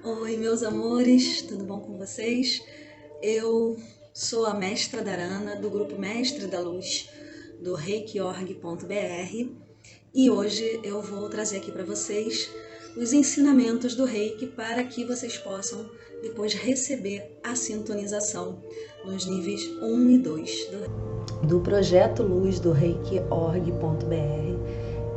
Oi, meus amores, tudo bom com vocês? Eu sou a mestra Dharana, do grupo Mestre da Luz, do reiki.org.br, e hoje eu vou trazer aqui para vocês os ensinamentos do Reiki para que vocês possam depois receber a sintonização nos níveis 1 e 2 do Projeto Luz do reiki.org.br.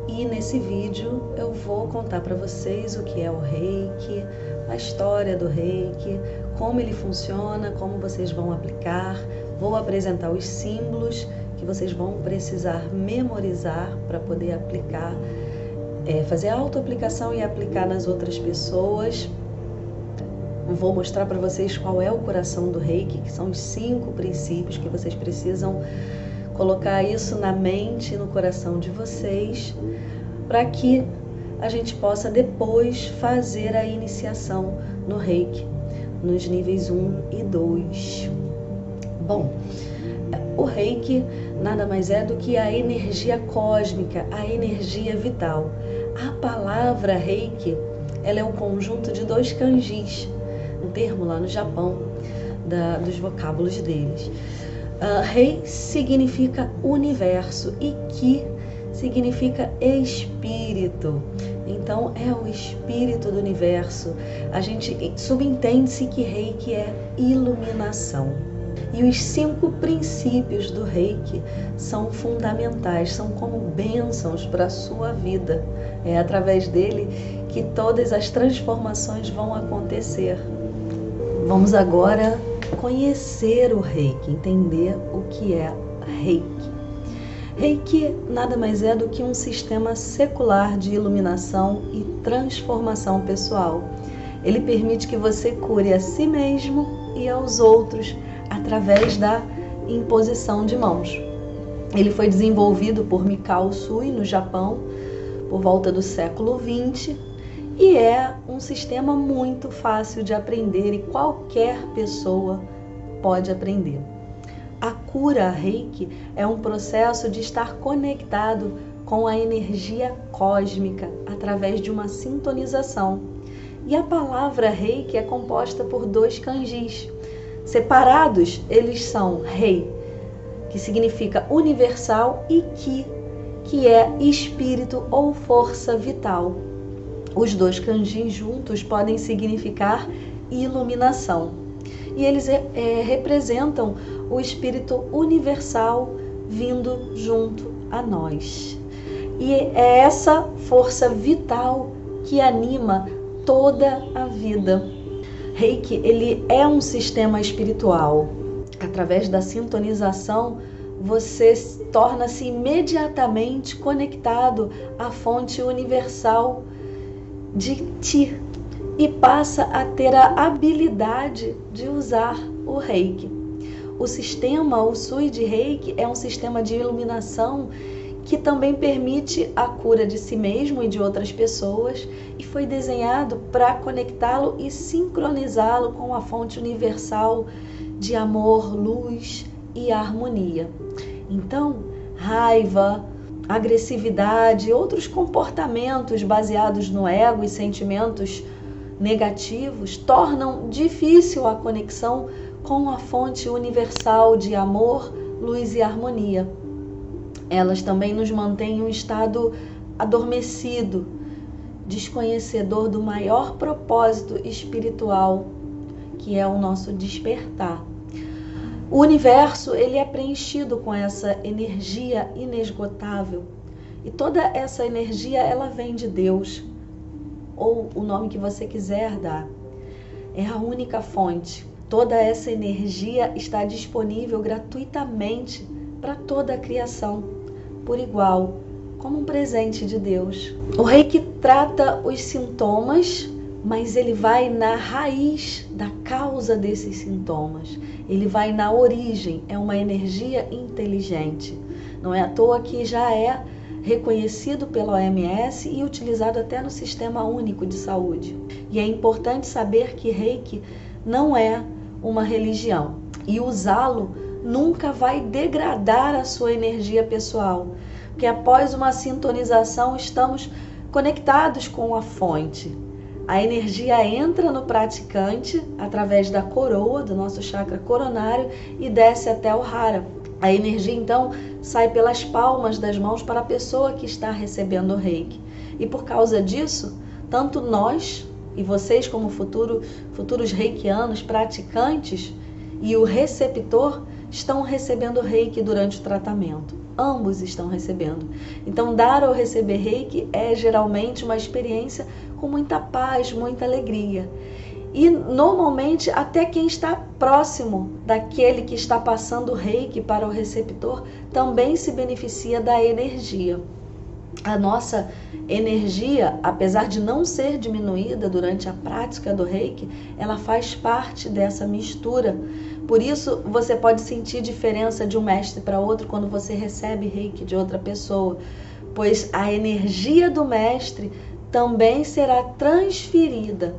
E nesse vídeo eu vou contar para vocês o que é o Reiki, a história do Reiki, como ele funciona, como vocês vão aplicar. Vou apresentar os símbolos que vocês vão precisar memorizar para poder aplicar, fazer a autoaplicação e aplicar nas outras pessoas. Vou mostrar para vocês qual é o coração do Reiki, que são os 5 princípios que vocês precisam colocar isso na mente e no coração de vocês, para que a gente possa depois fazer a iniciação no Reiki, nos níveis 1 e 2. Bom, o Reiki nada mais é do que a energia cósmica, a energia vital. A palavra Reiki, ela é um conjunto de 2 kanjis, um termo lá no Japão, dos vocábulos deles. Rei significa universo e Ki significa espírito. Então é o espírito do universo. A gente subentende-se que Reiki é iluminação. E os 5 princípios do Reiki são fundamentais, são como bênçãos para a sua vida. É através dele que todas as transformações vão acontecer. Vamos agora conhecer o Reiki, entender o que é Reiki. Reiki nada mais é do que um sistema secular de iluminação e transformação pessoal. Ele permite que você cure a si mesmo e aos outros através da imposição de mãos. Ele foi desenvolvido por Mikao Usui no Japão por volta do século XX e é um sistema muito fácil de aprender e qualquer pessoa pode aprender. A cura Reiki é um processo de estar conectado com a energia cósmica através de uma sintonização. E a palavra Reiki é composta por 2 kanjis. Separados, eles são Rei, que significa universal, e Ki, que é espírito ou força vital. Os 2 kanjis juntos podem significar iluminação. E eles representam o espírito universal vindo junto a nós. E é essa força vital que anima toda a vida. Reiki, ele é um sistema espiritual. Através da sintonização, você torna-se imediatamente conectado à fonte universal de ti e passa a ter a habilidade de usar o Reiki. O sistema Usui de Reiki é um sistema de iluminação que também permite a cura de si mesmo e de outras pessoas e foi desenhado para conectá-lo e sincronizá-lo com a fonte universal de amor, luz e harmonia. Então, raiva, agressividade e outros comportamentos baseados no ego e sentimentos negativos tornam difícil a conexão com a fonte universal de amor, luz e harmonia. Elas também nos mantêm em um estado adormecido, desconhecedor do maior propósito espiritual, que é o nosso despertar. O universo, ele é preenchido com essa energia inesgotável, e toda essa energia, ela vem de Deus, ou o nome que você quiser dar. É a única fonte. Toda essa energia está disponível gratuitamente para toda a criação, por igual, como um presente de Deus. O Reiki trata os sintomas, mas ele vai na raiz da causa desses sintomas. Ele vai na origem, é uma energia inteligente. Não é à toa que já é reconhecido pela OMS e utilizado até no Sistema Único de Saúde. E é importante saber que Reiki não é uma religião e usá-lo nunca vai degradar a sua energia pessoal, porque após uma sintonização estamos conectados com a fonte. A energia entra no praticante através da coroa, do nosso chakra coronário, e desce até o hara. A energia, então, sai pelas palmas das mãos para a pessoa que está recebendo o reiki. E por causa disso, tanto nós e vocês como futuros reikianos praticantes e o receptor estão recebendo reiki durante o tratamento. Ambos estão recebendo. Então, dar ou receber reiki é geralmente uma experiência com muita paz, muita alegria. E normalmente até quem está próximo daquele que está passando o reiki para o receptor também se beneficia da energia. A nossa energia, apesar de não ser diminuída durante a prática do reiki, ela faz parte dessa mistura. Por isso, você pode sentir diferença de um mestre para outro quando você recebe reiki de outra pessoa, pois a energia do mestre também será transferida.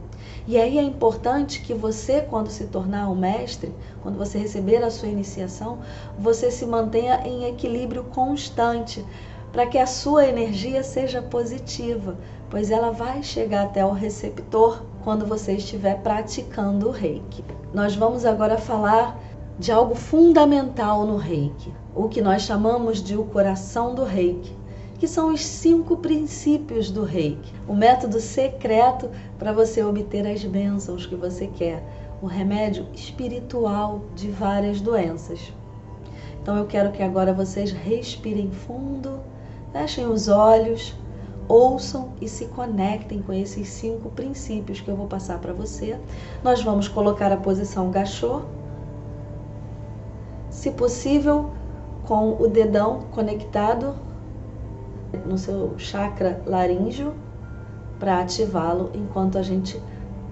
E aí é importante que você, quando se tornar um mestre, quando você receber a sua iniciação, você se mantenha em equilíbrio constante, para que a sua energia seja positiva, pois ela vai chegar até o receptor quando você estiver praticando o reiki. Nós vamos agora falar de algo fundamental no reiki, o que nós chamamos de o coração do reiki, que são os 5 princípios do reiki, o método secreto para você obter as bênçãos que você quer, o remédio espiritual de várias doenças. Então eu quero que agora vocês respirem fundo, fechem os olhos, ouçam e se conectem com esses 5 princípios que eu vou passar para você. Nós vamos colocar a posição gachô, se possível com o dedão conectado no seu chakra laríngeo para ativá-lo enquanto a gente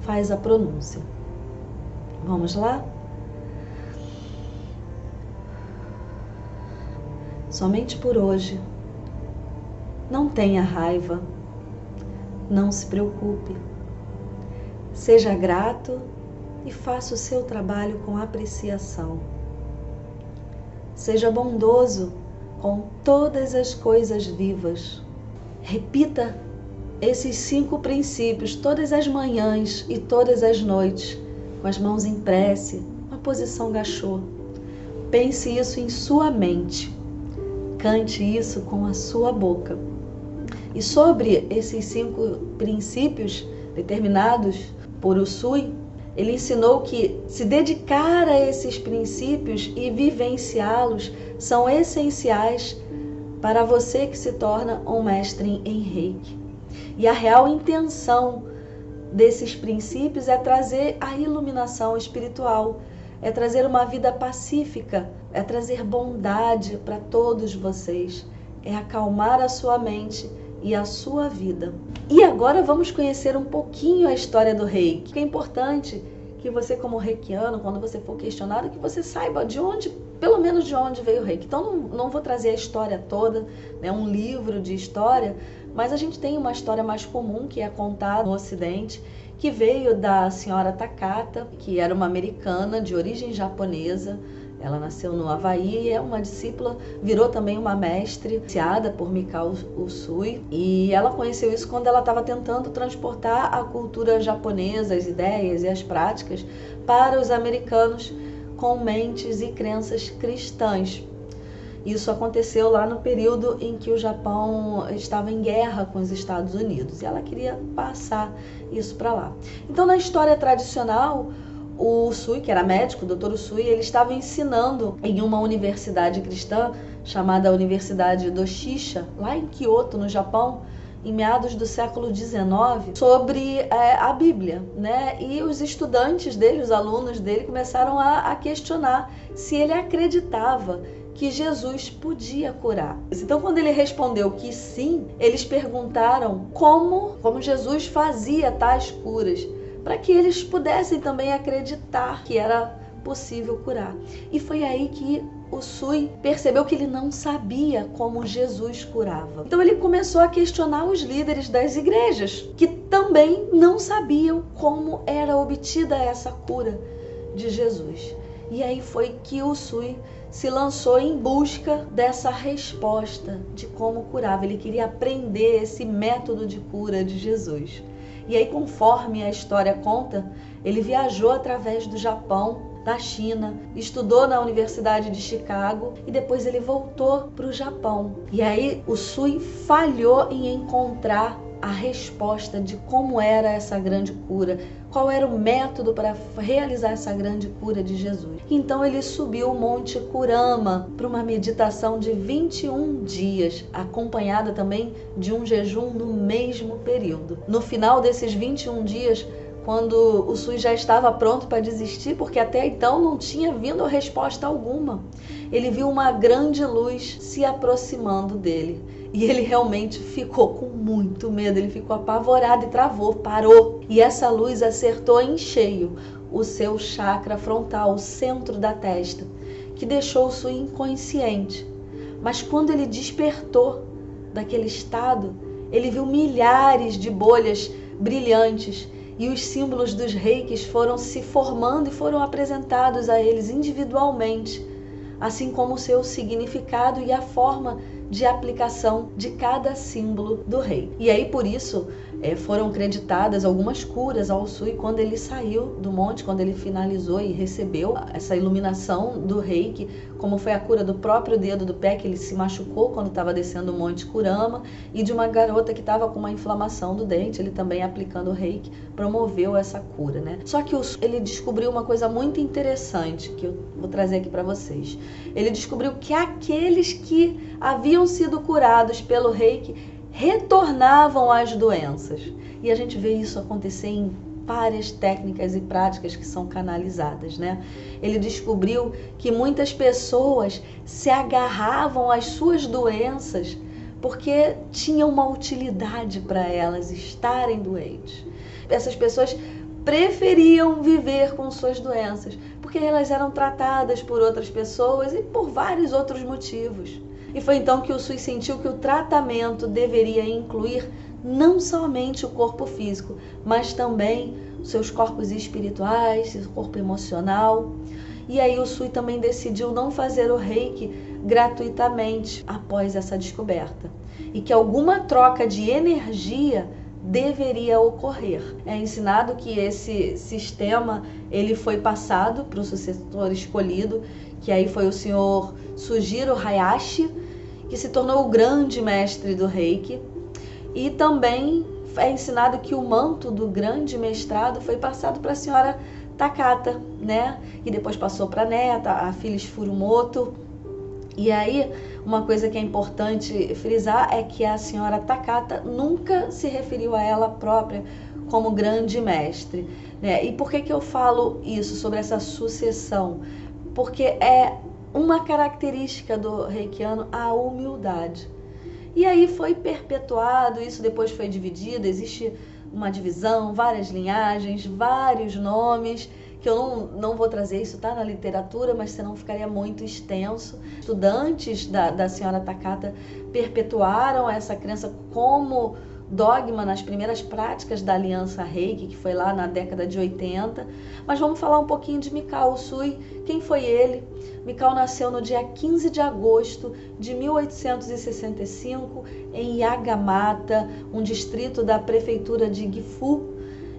faz a pronúncia. Vamos lá? Somente por hoje. Não tenha raiva, não se preocupe. Seja grato e faça o seu trabalho com apreciação. Seja bondoso com todas as coisas vivas. Repita esses 5 princípios todas as manhãs e todas as noites, com as mãos em prece, na posição gachô. Pense isso em sua mente. Cante isso com a sua boca. E sobre esses 5 princípios determinados por Usui, ele ensinou que se dedicar a esses princípios e vivenciá-los são essenciais para você que se torna um mestre em reiki. E a real intenção desses princípios é trazer a iluminação espiritual, é trazer uma vida pacífica, é trazer bondade para todos vocês, é acalmar a sua mente e a sua vida. E agora vamos conhecer um pouquinho a história do reiki. É importante que você, como reikiano, quando você for questionado, que você saiba de onde, pelo menos de onde veio o reiki. Então não vou trazer a história toda, né, um livro de história, mas a gente tem uma história mais comum que é contada no Ocidente, que veio da senhora Takata, que era uma americana de origem japonesa. Ela nasceu no Havaí e é uma discípula, virou também uma mestre, iniciada por Mikao Usui. E ela conheceu isso quando ela estava tentando transportar a cultura japonesa, as ideias e as práticas para os americanos com mentes e crenças cristãs. Isso aconteceu lá no período em que o Japão estava em guerra com os Estados Unidos e ela queria passar isso para lá. Então, na história tradicional, o Usui, que era médico, o Dr. Usui, ele estava ensinando em uma universidade cristã chamada Universidade Doshisha, lá em Kyoto, no Japão, em meados do século XIX, sobre a Bíblia, né? E os estudantes dele, os alunos dele, começaram a questionar se ele acreditava que Jesus podia curar. Então, quando ele respondeu que sim, eles perguntaram como Jesus fazia tais curas, para que eles pudessem também acreditar que era possível curar. E foi aí que Usui percebeu que ele não sabia como Jesus curava. Então ele começou a questionar os líderes das igrejas, que também não sabiam como era obtida essa cura de Jesus. E aí foi que Usui se lançou em busca dessa resposta de como curava. Ele queria aprender esse método de cura de Jesus. E aí, conforme a história conta, ele viajou através do Japão, da China, estudou na Universidade de Chicago e depois ele voltou para o Japão. E aí Usui falhou em encontrar a resposta de como era essa grande cura, qual era o método para realizar essa grande cura de Jesus. Então ele subiu o Monte Kurama para uma meditação de 21 dias, acompanhada também de um jejum no mesmo período. No final desses 21 dias, quando Usui já estava pronto para desistir, porque até então não tinha vindo resposta alguma, ele viu uma grande luz se aproximando dele. E ele realmente ficou com muito medo, ele ficou apavorado e travou, parou. E essa luz acertou em cheio o seu chakra frontal, o centro da testa, que deixou Usui inconsciente. Mas quando ele despertou daquele estado, ele viu milhares de bolhas brilhantes e os símbolos dos reikis foram se formando e foram apresentados a eles individualmente, assim como o seu significado e a forma de aplicação de cada símbolo do rei. E aí, por isso, foram creditadas algumas curas ao Usui quando ele saiu do monte, quando ele finalizou e recebeu essa iluminação do reiki, como foi a cura do próprio dedo do pé, que ele se machucou quando estava descendo o Monte Kurama, e de uma garota que estava com uma inflamação do dente, ele também aplicando o reiki, promoveu essa cura, né? Só que ele descobriu uma coisa muito interessante, que eu vou trazer aqui para vocês. Ele descobriu que aqueles que haviam sido curados pelo reiki retornavam às doenças. E a gente vê isso acontecer em várias técnicas e práticas que são canalizadas, né? Ele descobriu que muitas pessoas se agarravam às suas doenças porque tinha uma utilidade para elas estarem doentes. Essas pessoas preferiam viver com suas doenças porque elas eram tratadas por outras pessoas e por vários outros motivos. E foi então que o Usui sentiu que o tratamento deveria incluir não somente o corpo físico, mas também os seus corpos espirituais, seu corpo emocional. E aí o Usui também decidiu não fazer o reiki gratuitamente após essa descoberta. E que alguma troca de energia deveria ocorrer. É ensinado que esse sistema ele foi passado para o sucessor escolhido, que aí foi o senhor Sujiro Hayashi, que se tornou o grande mestre do reiki. E também é ensinado que o manto do grande mestrado foi passado para a senhora Takata, né? E depois passou para a neta, a Phyllis Furumoto. E aí, uma coisa que é importante frisar é que a senhora Takata nunca se referiu a ela própria como grande mestre, né? E por que eu falo isso, sobre essa sucessão? Porque é uma característica do reikiano a humildade. E aí foi perpetuado, isso depois foi dividido, existe uma divisão, várias linhagens, vários nomes, que eu não vou trazer, isso está na literatura, mas senão ficaria muito extenso. Estudantes da senhora Takata perpetuaram essa crença como dogma nas primeiras práticas da Aliança Reiki, que foi lá na década de 80. Mas vamos falar um pouquinho de Mikao Usui. Quem foi ele? Mikao nasceu no dia 15 de agosto de 1865 em Yagamata, um distrito da prefeitura de Gifu,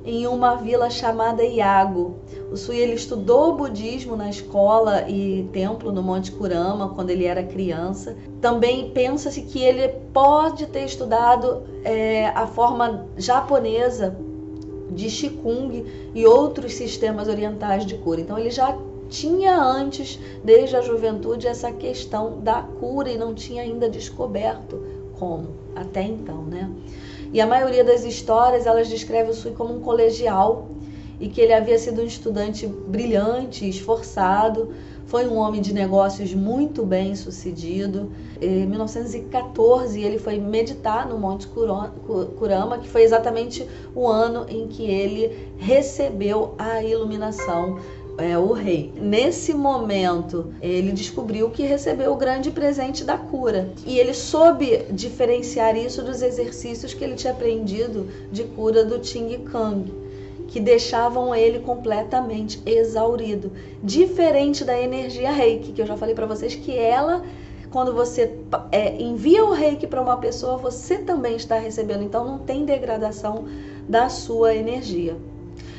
em uma vila chamada Iago. Usui ele estudou budismo na escola e templo no Monte Kurama quando ele era criança. Também pensa-se que ele pode ter estudado a forma japonesa de Qigong e outros sistemas orientais de cura. Então ele já tinha antes, desde a juventude, essa questão da cura e não tinha ainda descoberto como, até então, né? E a maioria das histórias, elas descrevem o Usui como um colegial e que ele havia sido um estudante brilhante, esforçado, foi um homem de negócios muito bem sucedido. Em 1914, ele foi meditar no Monte Kurama, que foi exatamente o ano em que ele recebeu a iluminação, o rei. Nesse momento, ele descobriu que recebeu o grande presente da cura. E ele soube diferenciar isso dos exercícios que ele tinha aprendido de cura do Ching Kang, que deixavam ele completamente exaurido. Diferente da energia reiki, que eu já falei para vocês que ela, quando você envia o reiki para uma pessoa, você também está recebendo. Então não tem degradação da sua energia.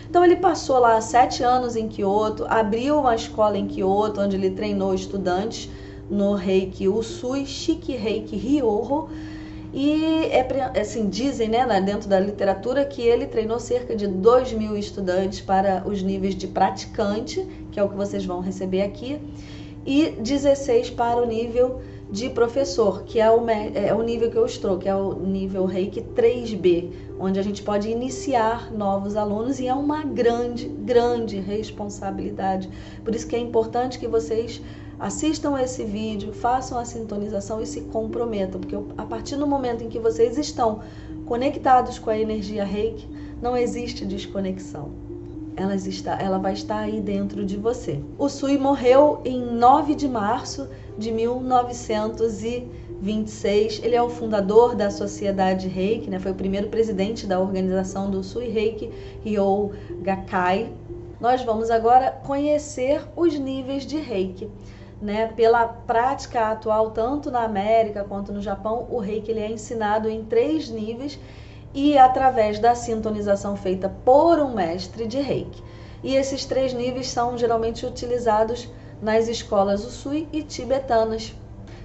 Então ele passou lá 7 anos em Kyoto, abriu uma escola em Kyoto, onde ele treinou estudantes no Reiki Usui Shiki Reiki Ryoho. E assim, dizem, né, dentro da literatura, que ele treinou cerca de 2.000 estudantes para os níveis de praticante, que é o que vocês vão receber aqui, e 16 para o nível de professor, que é o nível que eu estou, que é o nível Reiki 3B, onde a gente pode iniciar novos alunos, e é uma grande, grande responsabilidade. Por isso que é importante que vocês assistam esse vídeo, façam a sintonização e se comprometam, porque a partir do momento em que vocês estão conectados com a energia Reiki, não existe desconexão. Ela vai estar aí dentro de você. Usui morreu em 9 de março de 1926. Ele é o fundador da Sociedade Reiki, né? Foi o primeiro presidente da organização do Usui Reiki Ryo Gakkai. Nós vamos agora conhecer os níveis de Reiki. Né, pela prática atual, tanto na América quanto no Japão, o Reiki ele é ensinado em 3 níveis e através da sintonização feita por um mestre de Reiki. E esses 3 níveis são geralmente utilizados nas escolas Usui e tibetanas.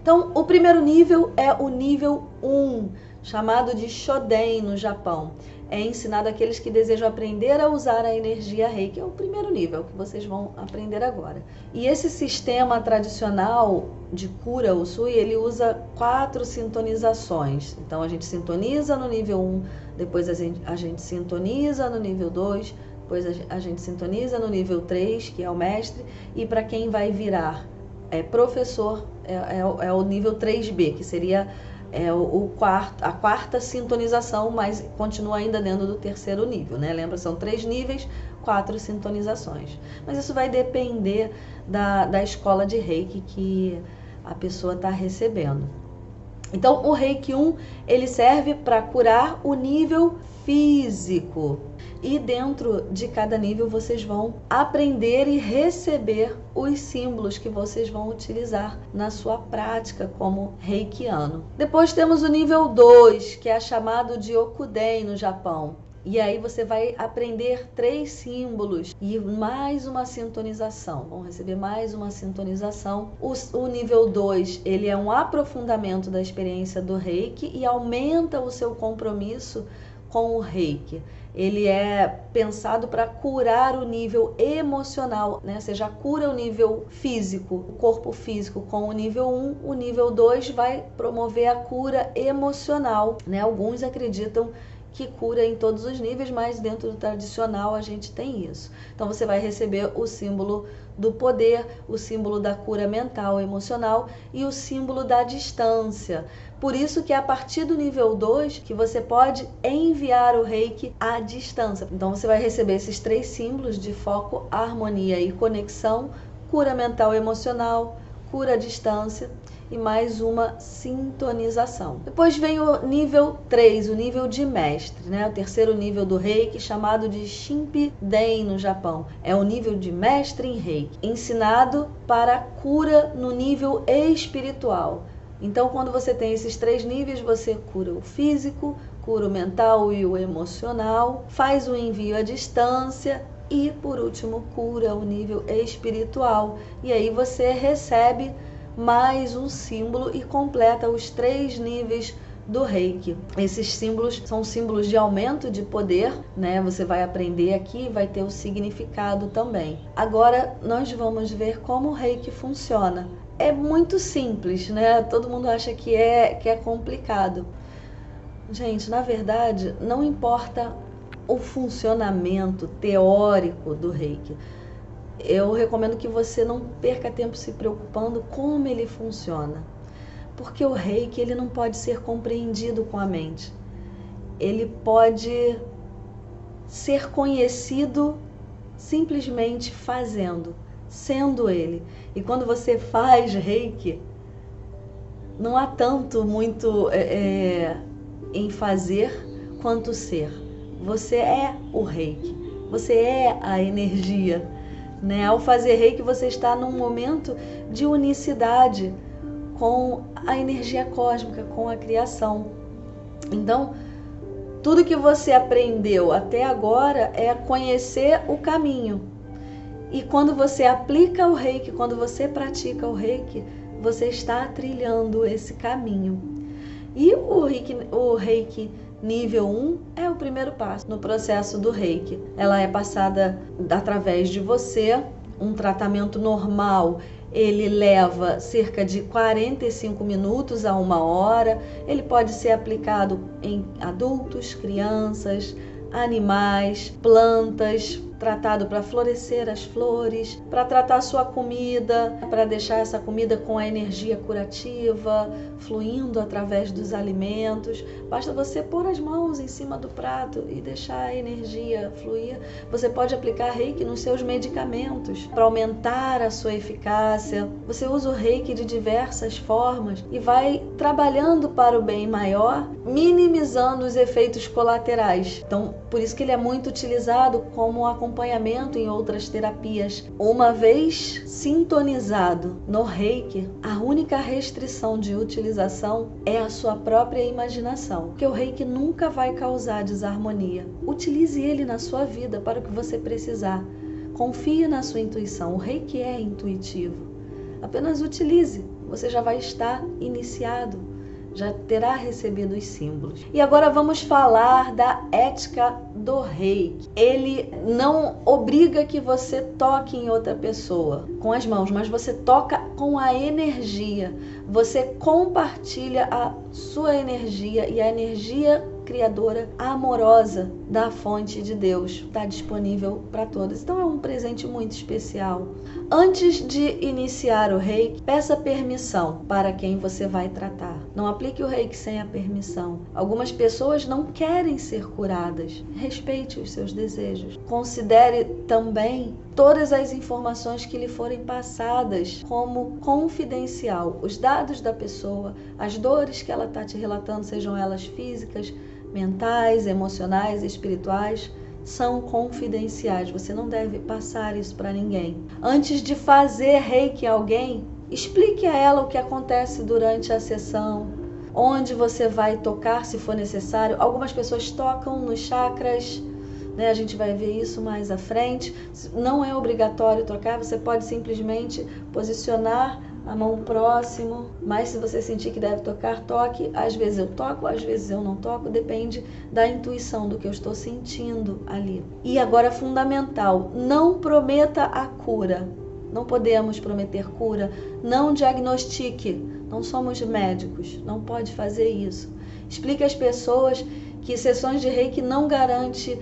Então, o primeiro nível é o nível 1, chamado de Shoden no Japão. É ensinado àqueles que desejam aprender a usar a energia Reiki. É o primeiro nível que vocês vão aprender agora. E esse sistema tradicional de cura Usui, ele usa 4 sintonizações. Então a gente sintoniza no nível 1, depois a gente sintoniza no nível 2, depois a gente sintoniza no nível 3, que é o mestre, e para quem vai virar professor, é o nível 3B, que seria a quarta sintonização, mas continua ainda dentro do terceiro nível, né? Lembra, são 3 níveis, 4 sintonizações. Mas isso vai depender da escola de Reiki que a pessoa está recebendo. Então, o Reiki 1, ele serve para curar o nível físico. E dentro de cada nível vocês vão aprender e receber os símbolos que vocês vão utilizar na sua prática como reikiano. Depois temos o nível 2, que é chamado de Okuden no Japão. E aí você vai aprender 3 símbolos e mais uma sintonização. Vão receber mais uma sintonização. O nível 2, ele é um aprofundamento da experiência do Reiki e aumenta o seu compromisso com o Reiki. Ele é pensado para curar o nível emocional, né? Você já cura o nível físico, o corpo físico com o nível 1, o nível 2 vai promover a cura emocional, né? Alguns acreditam que cura em todos os níveis, mas dentro do tradicional a gente tem isso. Então você vai receber o símbolo do poder, o símbolo da cura mental e emocional e o símbolo da distância. Por isso que é a partir do nível 2 que você pode enviar o Reiki à distância. Então você vai receber esses 3 símbolos de foco, harmonia e conexão, cura mental e emocional, cura à distância e mais uma sintonização. Depois vem o nível 3, o nível de mestre, né? O terceiro nível do Reiki, chamado de Shinpiden no Japão. É o nível de mestre em Reiki, ensinado para cura no nível espiritual. Então, quando você tem esses 3 níveis, você cura o físico, cura o mental e o emocional, faz o envio à distância e, por último, cura o nível espiritual. E aí você recebe mais um símbolo e completa os 3 níveis do Reiki. Esses símbolos são símbolos de aumento de poder, né? Você vai aprender aqui e vai ter o significado também. Agora nós vamos ver como o Reiki funciona. É muito simples, né? Todo mundo acha que é complicado. Gente, na verdade, não importa o funcionamento teórico do Reiki. Eu recomendo que você não perca tempo se preocupando como ele funciona. Porque o Reiki, ele não pode ser compreendido com a mente. Ele pode ser conhecido simplesmente fazendo, sendo ele. E quando você faz Reiki, não há tanto muito em fazer quanto ser. Você é o Reiki, você é a energia, né? Ao fazer Reiki, você está num momento de unicidade com a energia cósmica, com a criação. Então, Tudo que você aprendeu até agora é conhecer o caminho. E quando você aplica o Reiki, quando você pratica o Reiki, você está trilhando esse caminho. E o Reiki nível 1 é o primeiro passo no processo do Reiki. Ela é passada através de você, um tratamento normal. Ele leva cerca de 45 minutos a 1 hora. Ele pode ser aplicado em adultos, crianças, animais, plantas, tratado para florescer as flores, para tratar a sua comida, para deixar essa comida com a energia curativa, fluindo através dos alimentos. Basta você pôr as mãos em cima do prato e deixar a energia fluir. Você pode aplicar Reiki nos seus medicamentos para aumentar a sua eficácia. Você usa o Reiki de diversas formas e vai trabalhando para o bem maior, minimizando os efeitos colaterais. Então, por isso que ele é muito utilizado como acompanhamento em outras terapias. Uma vez sintonizado no Reiki, a única restrição de utilização é a sua própria imaginação, porque o Reiki nunca vai causar desarmonia. Utilize ele na sua vida para o que você precisar. Confie na sua intuição. O Reiki é intuitivo. Apenas utilize. Você já vai estar iniciado. Já terá recebido os símbolos. E agora vamos falar da ética do Reiki. Ele não obriga que você toque em outra pessoa com as mãos, mas você toca com a energia. Você compartilha a sua energia e a energia criadora amorosa da fonte de Deus. Está disponível para todos. Então é um presente muito especial. Antes de iniciar o Reiki, peça permissão para quem você vai tratar. Não aplique o Reiki sem a permissão. Algumas pessoas não querem ser curadas. Respeite os seus desejos. Considere também todas as informações que lhe forem passadas como confidencial. Os dados da pessoa, as dores que ela está te relatando, sejam elas físicas, mentais, emocionais, espirituais, são confidenciais. Você não deve passar isso para ninguém. Antes de fazer Reiki a alguém, explique a ela o que acontece durante a sessão, onde você vai tocar se for necessário. Algumas pessoas tocam nos chakras, né? A gente vai ver isso mais à frente. Não é obrigatório tocar, você pode simplesmente posicionar a mão próximo, mas se você sentir que deve tocar, toque. Às vezes eu toco, às vezes eu não toco, depende da intuição, do que eu estou sentindo ali. E agora, fundamental, não prometa a cura. Não podemos prometer cura, não diagnostique, não somos médicos, não pode fazer isso. Explique às pessoas que sessões de Reiki não garantem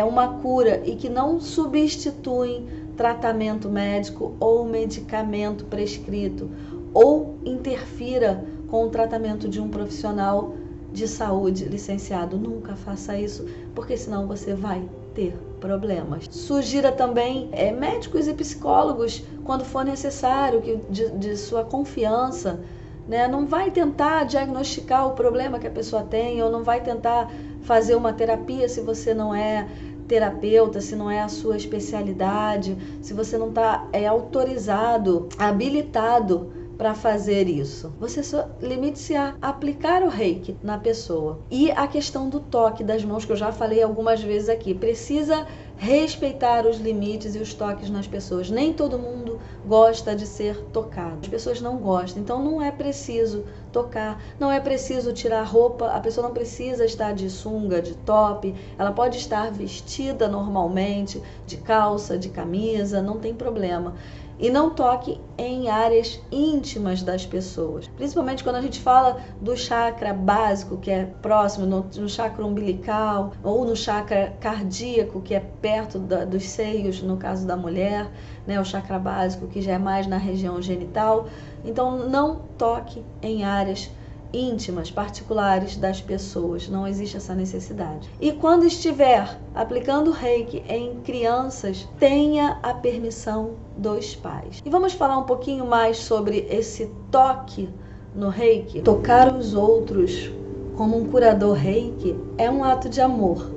uma cura e que não substituem tratamento médico ou medicamento prescrito, ou interfira com o tratamento de um profissional de saúde licenciado. Nunca faça isso, porque senão você vai ter problemas. Sugira também médicos e psicólogos quando for necessário, de sua confiança, né? Não vai tentar diagnosticar o problema que a pessoa tem, ou não vai tentar fazer uma terapia se você não é terapeuta, se não é a sua especialidade, se você não está autorizado, habilitado para fazer isso. Você só limite-se a aplicar o Reiki na pessoa. E a questão do toque das mãos, que eu já falei algumas vezes aqui, precisa respeitar os limites e os toques nas pessoas. Nem todo mundo gosta de ser tocado. As pessoas não gostam, então não é preciso tocar, não é preciso tirar roupa, a pessoa não precisa estar de sunga, de top, ela pode estar vestida normalmente, de calça, de camisa, não tem problema. E não toque em áreas íntimas das pessoas. Principalmente quando a gente fala do chakra básico, que é próximo, no chakra umbilical, ou no chakra cardíaco, que é perto dos seios, no caso da mulher, né? O chakra básico, que já é mais na região genital. Então, não toque em áreas íntimas, particulares das pessoas. Não existe essa necessidade. E quando estiver aplicando Reiki em crianças, tenha a permissão dos pais. E vamos falar um pouquinho mais sobre esse toque no Reiki. Tocar os outros como um curador Reiki é um ato de amor.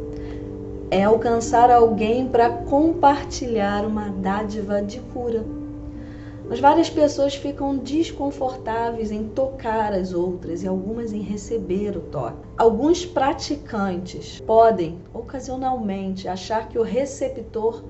É alcançar alguém para compartilhar uma dádiva de cura. Mas várias pessoas ficam desconfortáveis em tocar as outras e algumas em receber o toque. Alguns praticantes podem, ocasionalmente, achar que o receptor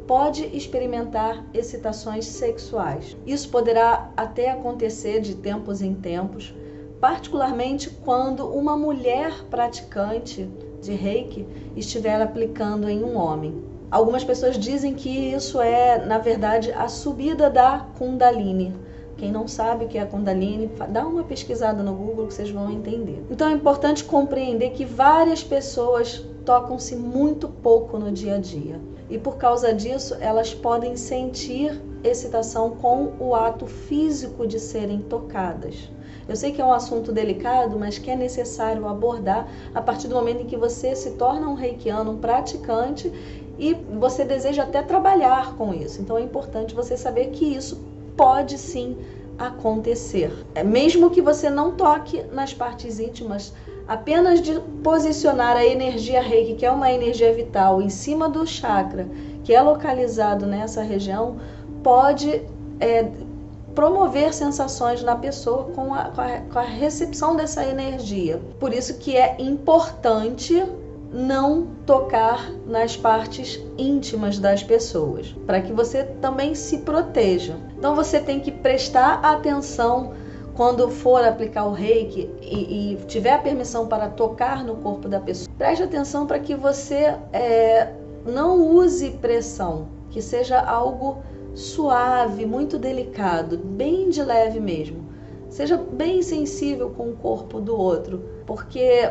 pode experimentar excitações sexuais. Isso poderá até acontecer de tempos em tempos, particularmente quando uma mulher praticante de Reiki estiver aplicando em um homem. Algumas pessoas dizem que isso é, na verdade, a subida da Kundalini. Quem não sabe o que é a Kundalini, dá uma pesquisada no Google que vocês vão entender. Então é importante compreender que várias pessoas tocam-se muito pouco no dia a dia. E por causa disso, elas podem sentir excitação com o ato físico de serem tocadas. Eu sei que é um assunto delicado, mas que é necessário abordar a partir do momento em que você se torna um reikiano, um praticante, e você deseja até trabalhar com isso. Então é importante você saber que isso pode sim acontecer. Mesmo que você não toque nas partes íntimas, apenas de posicionar a energia Reiki, que é uma energia vital, em cima do chakra, que é localizado nessa região, pode promover sensações na pessoa com a recepção dessa energia. Por isso que é importante não tocar nas partes íntimas das pessoas, para que você também se proteja. Então você tem que prestar atenção quando for aplicar o Reiki e tiver a permissão para tocar no corpo da pessoa. Preste atenção para que você não use pressão, que seja algo suave, muito delicado, bem de leve mesmo. Seja bem sensível com o corpo do outro, porque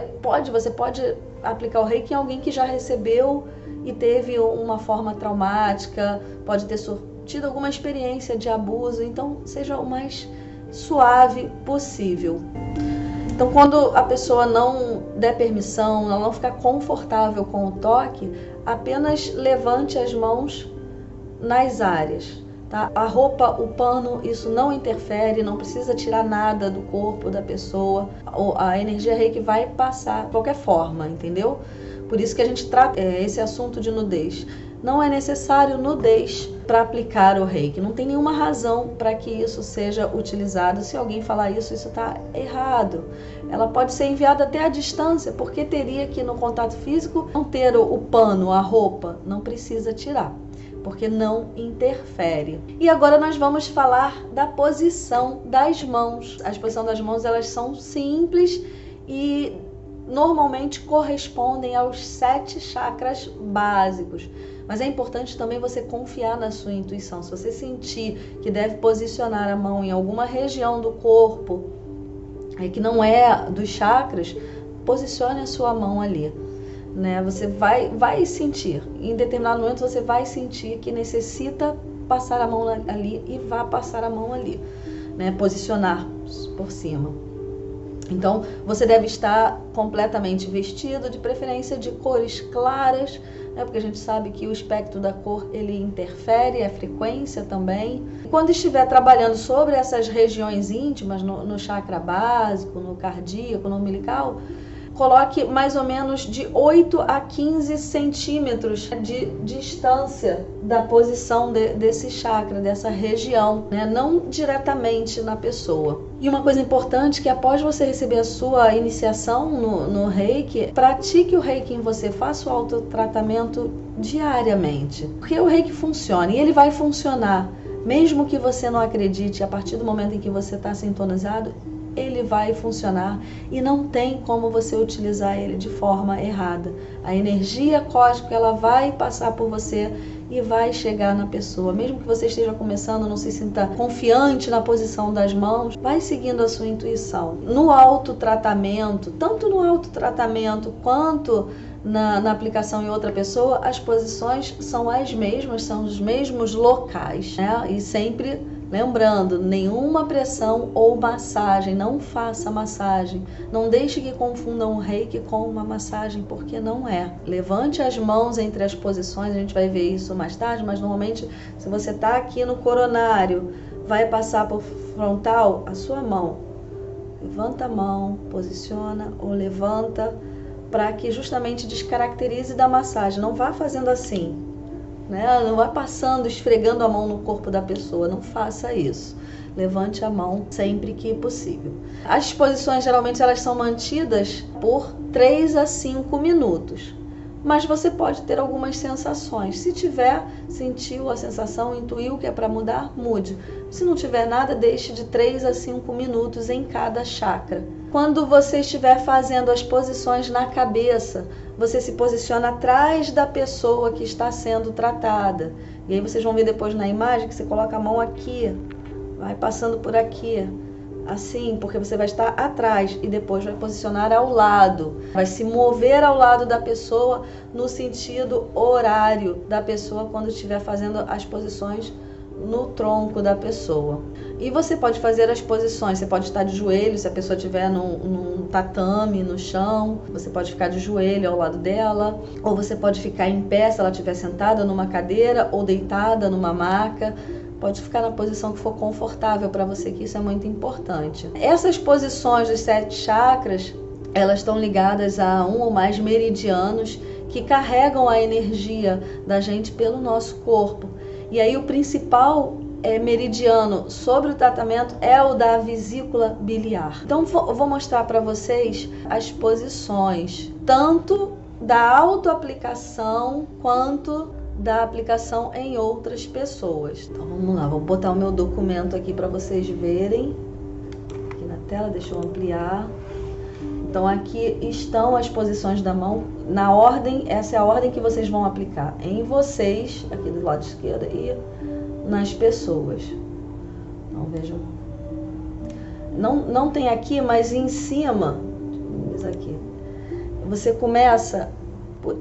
você pode aplicar o Reiki em alguém que já recebeu e teve uma forma traumática, pode ter tido alguma experiência de abuso, então seja o mais suave possível. Então, quando a pessoa não der permissão, ela não ficar confortável com o toque, apenas levante as mãos nas áreas. Tá? A roupa, o pano, isso não interfere, não precisa tirar nada do corpo da pessoa. A energia Reiki vai passar de qualquer forma, entendeu? Por isso que a gente trata esse assunto de nudez. Não é necessário nudez para aplicar o Reiki. Não tem nenhuma razão para que isso seja utilizado. Se alguém falar isso está errado. Ela pode ser enviada até à distância, porque teria que no contato físico não ter o pano, a roupa. Não precisa tirar, porque não interfere. E agora nós vamos falar da posição das mãos. As posições das mãos, elas são simples e normalmente correspondem aos 7 chakras básicos. Mas é importante também você confiar na sua intuição. Se você sentir que deve posicionar a mão em alguma região do corpo que não é dos chakras, posicione a sua mão ali. Você vai sentir, em determinado momento você vai sentir que necessita passar a mão ali e vá passar a mão ali, posicionar por cima. Então você deve estar completamente vestido, de preferência de cores claras, porque a gente sabe que o espectro da cor ele interfere, a frequência também. Quando estiver trabalhando sobre essas regiões íntimas, no chakra básico, no cardíaco, no umbilical, coloque mais ou menos de 8 a 15 centímetros de distância da posição desse chakra, dessa região, não diretamente na pessoa. E uma coisa importante que após você receber a sua iniciação no Reiki, pratique o Reiki em você, faça o autotratamento diariamente. Porque o Reiki funciona e ele vai funcionar, mesmo que você não acredite, a partir do momento em que você está sintonizado, ele vai funcionar e não tem como você utilizar ele de forma errada. A energia cósmica ela vai passar por você e vai chegar na pessoa. Mesmo que você esteja começando, não se sinta confiante na posição das mãos, vai seguindo a sua intuição. No autotratamento, tanto no autotratamento quanto na aplicação em outra pessoa, as posições são as mesmas, são os mesmos locais, E sempre lembrando, nenhuma pressão ou massagem, não faça massagem. Não deixe que confundam o Reiki com uma massagem, porque não é. Levante as mãos entre as posições, a gente vai ver isso mais tarde, mas normalmente se você está aqui no coronário, vai passar por frontal, a sua mão. Levanta a mão, posiciona ou levanta para que justamente descaracterize da massagem. Não vá fazendo assim. né? Não vai passando, esfregando a mão no corpo da pessoa, não faça isso. Levante a mão sempre que possível. As posições geralmente elas são mantidas por 3 a 5 minutos. Mas você pode ter algumas sensações. Se sentiu a sensação, intuiu que é para mudar, mude. Se não tiver nada, deixe de 3 a 5 minutos em cada chakra. Quando você estiver fazendo as posições na cabeça, você se posiciona atrás da pessoa que está sendo tratada. E aí vocês vão ver depois na imagem que você coloca a mão aqui, vai passando por aqui, assim, porque você vai estar atrás e depois vai posicionar ao lado. Vai se mover ao lado da pessoa no sentido horário da pessoa quando estiver fazendo as posições no tronco da pessoa. E você pode fazer as posições, você pode estar de joelho, se a pessoa estiver num tatame, no chão, você pode ficar de joelho ao lado dela, ou você pode ficar em pé se ela estiver sentada numa cadeira ou deitada numa maca. Pode ficar na posição que for confortável para você, que isso é muito importante. Essas posições dos 7 chakras, elas estão ligadas a um ou mais meridianos que carregam a energia da gente pelo nosso corpo. E aí o principal meridiano sobre o tratamento é o da vesícula biliar. Então eu vou mostrar para vocês as posições, tanto da autoaplicação quanto da aplicação em outras pessoas. Então vamos lá, vou botar o meu documento aqui para vocês verem. Aqui na tela, deixa eu ampliar. Então aqui estão as posições da mão, na ordem, essa é a ordem que vocês vão aplicar em vocês, aqui do lado esquerdo, e nas pessoas. Então vejam. Não tem aqui, mas em cima, aqui, você começa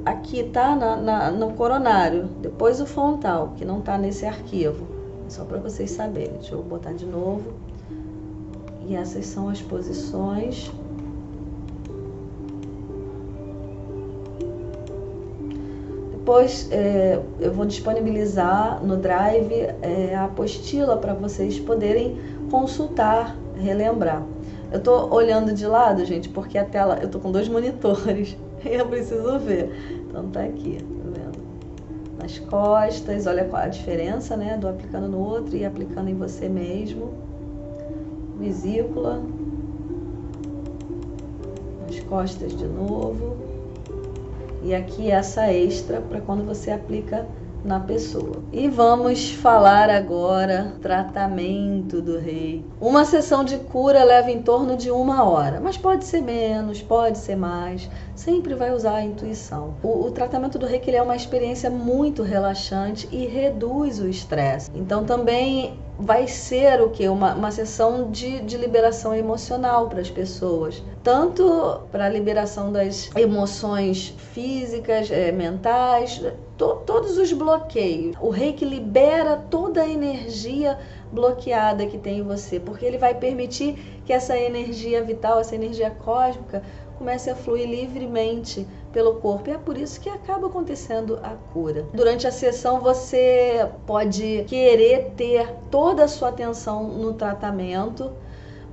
aqui, tá? No coronário, depois o frontal, que não tá nesse arquivo, só para vocês saberem. Deixa eu botar de novo. E essas são as posições. Depois eu vou disponibilizar no Drive a apostila para vocês poderem consultar, relembrar. Eu tô olhando de lado, gente, porque a tela, eu tô com 2 monitores e eu preciso ver. Então tá aqui, tá vendo? Nas costas, olha qual a diferença, né? Do aplicando no outro e aplicando em você mesmo. Vesícula. Nas costas de novo. E aqui essa extra para quando você aplica na pessoa. E vamos falar agora tratamento do Reiki. Uma sessão de cura leva em torno de 1 hora, mas pode ser menos, pode ser mais, sempre vai usar a intuição. O tratamento do Reiki ele é uma experiência muito relaxante e reduz o estresse. Então também vai ser o que? Uma sessão de liberação emocional para as pessoas. Tanto para a liberação das emoções físicas, mentais, todos os bloqueios. O Reiki libera toda a energia bloqueada que tem em você, porque ele vai permitir que essa energia vital, essa energia cósmica, comece a fluir livremente pelo corpo. E é por isso que acaba acontecendo a cura. Durante a sessão você pode querer ter toda a sua atenção no tratamento,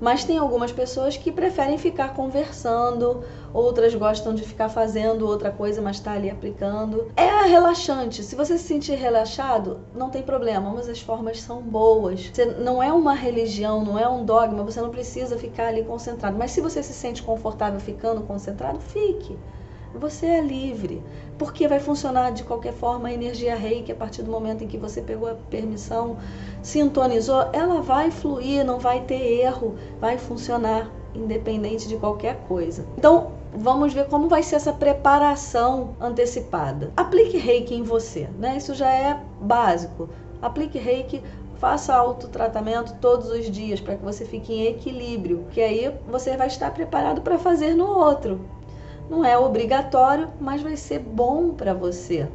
mas tem algumas pessoas que preferem ficar conversando, outras gostam de ficar fazendo outra coisa, mas está ali aplicando. É relaxante. Se você se sentir relaxado, não tem problema, mas as formas são boas. Não é uma religião, não é um dogma, você não precisa ficar ali concentrado. Mas se você se sente confortável ficando concentrado, fique. Você é livre, porque vai funcionar de qualquer forma a energia Reiki. A partir do momento em que você pegou a permissão, sintonizou, ela vai fluir, não vai ter erro, vai funcionar independente de qualquer coisa. Então, vamos ver como vai ser essa preparação antecipada. Aplique Reiki em você, né? Isso já é básico. Aplique Reiki, faça autotratamento todos os dias para que você fique em equilíbrio, que aí você vai estar preparado para fazer no outro. Não é obrigatório, mas vai ser bom para você.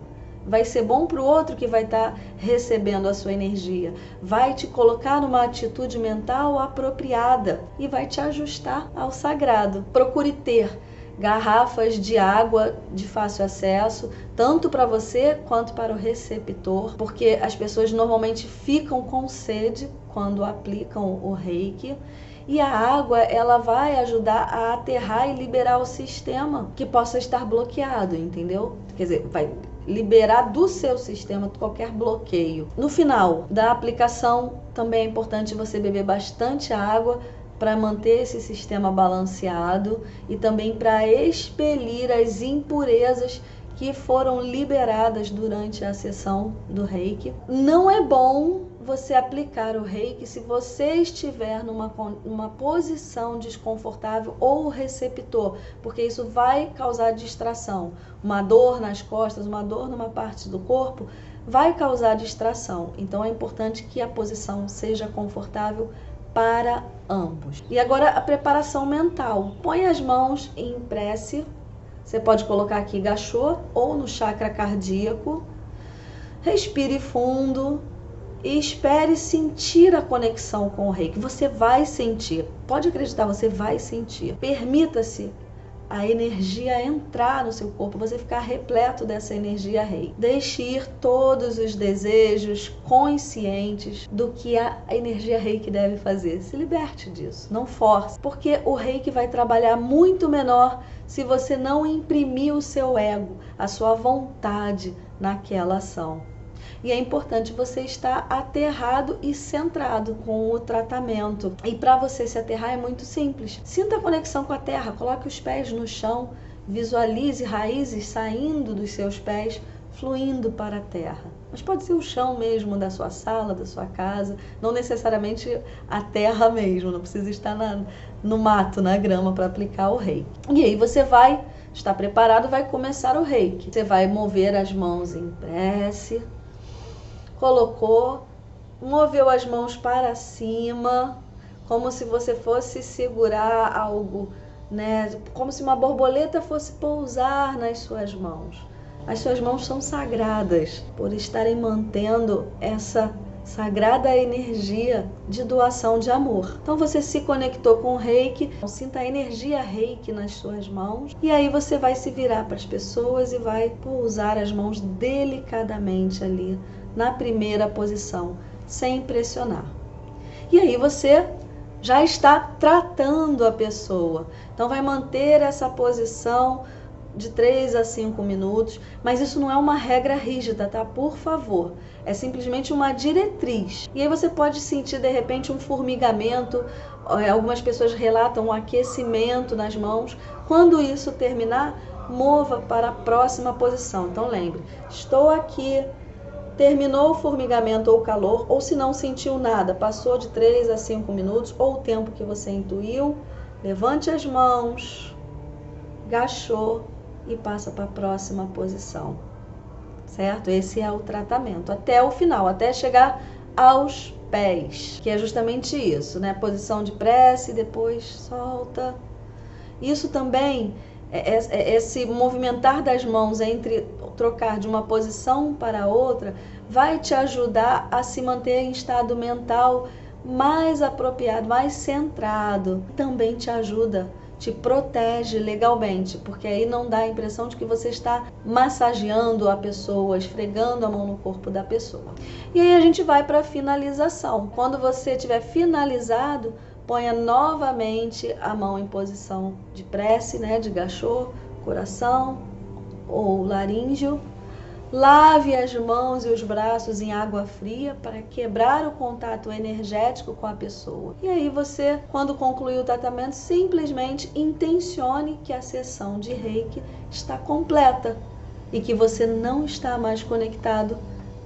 Vai ser bom para o outro que vai estar recebendo a sua energia. Vai te colocar numa atitude mental apropriada e vai te ajustar ao sagrado. Procure ter garrafas de água de fácil acesso, tanto para você quanto para o receptor, porque as pessoas normalmente ficam com sede quando aplicam o Reiki. E a água, ela vai ajudar a aterrar e liberar o sistema que possa estar bloqueado, entendeu? Quer dizer, vai liberar do seu sistema qualquer bloqueio. No final da aplicação, também é importante você beber bastante água para manter esse sistema balanceado e também para expelir as impurezas que foram liberadas durante a sessão do Reiki. Não é bom você aplicar o Reiki se você estiver numa posição desconfortável ou receptor, porque isso vai causar distração. Uma dor nas costas, uma dor numa parte do corpo vai causar distração. Então é importante que a posição seja confortável para ambos. E agora a preparação mental. Põe as mãos em prece. Você pode colocar aqui gachô ou no chakra cardíaco. Respire fundo e espere sentir a conexão com o Reiki. Você vai sentir. Pode acreditar, você vai sentir. Permita-se a energia entrar no seu corpo, você ficar repleto dessa energia Reiki. Deixe ir todos os desejos conscientes do que a energia Reiki deve fazer. Se liberte disso, não force, porque o Reiki vai trabalhar muito menor se você não imprimir o seu ego, a sua vontade naquela ação. E é importante você estar aterrado e centrado com o tratamento. E para você se aterrar é muito simples. Sinta a conexão com a terra, coloque os pés no chão, visualize raízes saindo dos seus pés, fluindo para a terra. Mas pode ser o chão mesmo da sua sala, da sua casa, não necessariamente a terra mesmo, não precisa estar no mato, na grama para aplicar o Reiki. E aí você vai estar preparado, vai começar o Reiki. Você vai mover as mãos em prece. Colocou, moveu as mãos para cima, como se você fosse segurar algo, né? Como se uma borboleta fosse pousar nas suas mãos. As suas mãos são sagradas por estarem mantendo essa sagrada energia de doação de amor. Então você se conectou com o Reiki, sinta a energia Reiki nas suas mãos e aí você vai se virar para as pessoas e vai pousar as mãos delicadamente ali na primeira posição, sem pressionar. E aí você já está tratando a pessoa. Então vai manter essa posição de 3 a 5 minutos, mas isso não é uma regra rígida, tá? Por favor. É simplesmente uma diretriz. E aí você pode sentir de repente um formigamento, algumas pessoas relatam um aquecimento nas mãos. Quando isso terminar, mova para a próxima posição. Então lembre, estou aqui. Terminou o formigamento ou calor, ou se não sentiu nada, passou de 3 a 5 minutos, ou o tempo que você intuiu, levante as mãos, gachou e passa para a próxima posição, certo? Esse é o tratamento, até o final, até chegar aos pés, que é justamente isso, né? Posição de prece, depois solta. Isso também, esse movimentar das mãos entre trocar de uma posição para outra, vai te ajudar a se manter em estado mental mais apropriado, mais centrado. Também te ajuda, te protege legalmente, porque aí não dá a impressão de que você está massageando a pessoa, esfregando a mão no corpo da pessoa. E aí a gente vai para a finalização. Quando você tiver finalizado, ponha novamente a mão em posição de prece, né, de gachô, coração ou laríngeo. Lave as mãos e os braços em água fria para quebrar o contato energético com a pessoa. E aí você, quando concluir o tratamento, simplesmente intencione que a sessão de Reiki está completa e que você não está mais conectado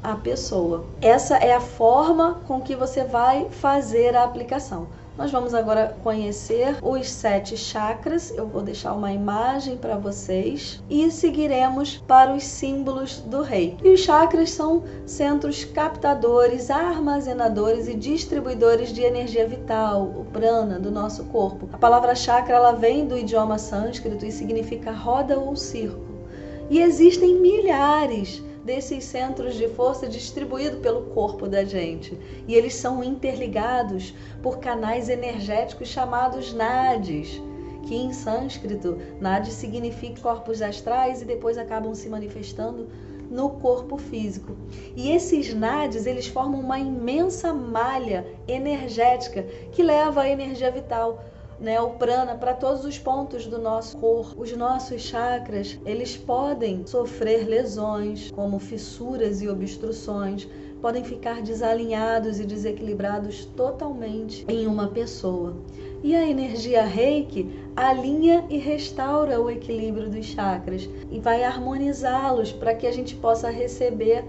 à pessoa. Essa é a forma com que você vai fazer a aplicação. Nós vamos agora conhecer os 7 chakras. Eu vou deixar uma imagem para vocês e seguiremos para os símbolos do Reiki. E os chakras são centros captadores, armazenadores e distribuidores de energia vital, o prana do nosso corpo. A palavra chakra ela vem do idioma sânscrito e significa roda ou círculo. E existem milhares desses centros de força distribuídos pelo corpo da gente. E eles são interligados por canais energéticos chamados nadis, que em sânscrito, nadi significa corpos astrais e depois acabam se manifestando no corpo físico. E esses nadis, eles formam uma imensa malha energética que leva a energia vital né, o prana para todos os pontos do nosso corpo. Os nossos chakras, eles podem sofrer lesões, como fissuras e obstruções, podem ficar desalinhados e desequilibrados totalmente em uma pessoa. E a energia Reiki alinha e restaura o equilíbrio dos chakras e vai harmonizá-los para que a gente possa receber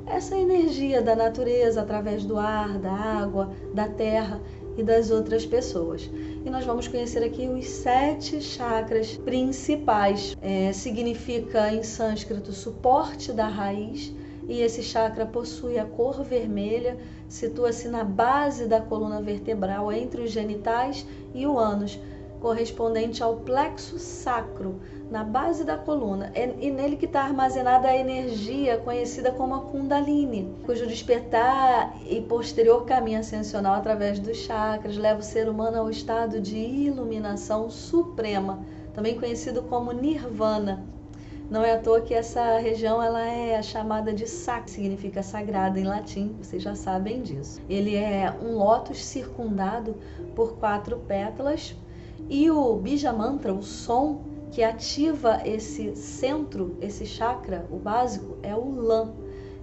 essa energia da natureza através do ar, da água, da terra e das outras pessoas. E nós vamos conhecer aqui os 7 chakras principais. Significa em sânscrito suporte da raiz, e esse chakra possui a cor vermelha, situa-se na base da coluna vertebral, entre os genitais e o ânus, correspondente ao plexo sacro, na base da coluna. E nele que está armazenada a energia conhecida como a Kundalini, cujo despertar e posterior caminho ascensional através dos chakras leva o ser humano ao estado de iluminação suprema, também conhecido como Nirvana. Não é à toa que essa região ela é chamada de Sacra, significa sagrada em latim, vocês já sabem disso. Ele é um lótus circundado por 4 pétalas, e o Bija Mantra, o som que ativa esse centro, esse chakra, o básico, é o Lam.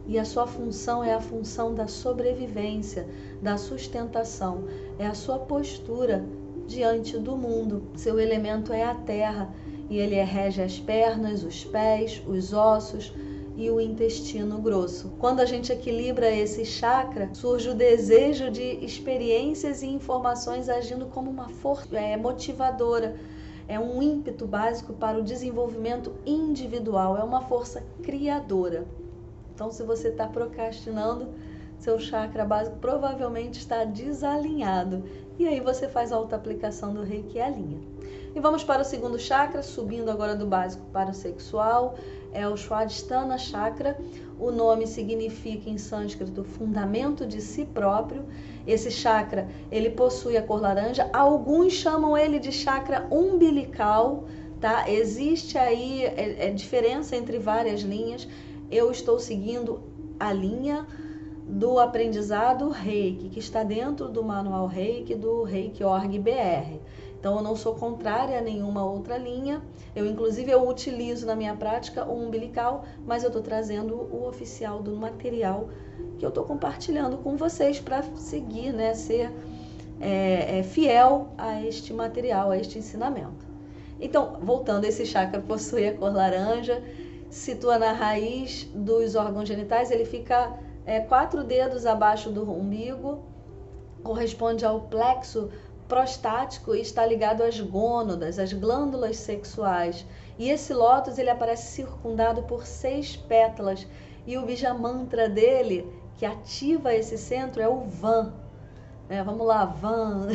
E a sua função é a função da sobrevivência, da sustentação, é a sua postura diante do mundo. Seu elemento é a terra, e ele rege as pernas, os pés, os ossos e o intestino grosso. Quando a gente equilibra esse chakra, surge o desejo de experiências e informações agindo como uma força motivadora. É um ímpeto básico para o desenvolvimento individual, é uma força criadora. Então, se você está procrastinando, seu chakra básico provavelmente está desalinhado. E aí você faz a auto-aplicação do Reiki e alinha. E vamos para o segundo chakra, subindo agora do básico para o sexual, é o Swadhisthana Chakra. O nome significa em sânscrito fundamento de si próprio. Esse chakra, ele possui a cor laranja. Alguns chamam ele de chakra umbilical, tá? Existe aí diferença entre várias linhas. Eu estou seguindo a linha do aprendizado Reiki, que está dentro do manual Reiki do Reiki.org BR. Então, eu não sou contrária a nenhuma outra linha. Inclusive, eu utilizo na minha prática o umbilical, mas eu estou trazendo o oficial do material que eu estou compartilhando com vocês para seguir, né, ser fiel a este material, a este ensinamento. Então, voltando, esse chakra possui a cor laranja, situa na raiz dos órgãos genitais, ele fica 4 dedos abaixo do umbigo, corresponde ao plexo prostático e está ligado às gônadas, às glândulas sexuais. E esse lótus, ele aparece circundado por 6 pétalas. E o Bija Mantra dele, que ativa esse centro, é o Vam. Vamos lá, Vam.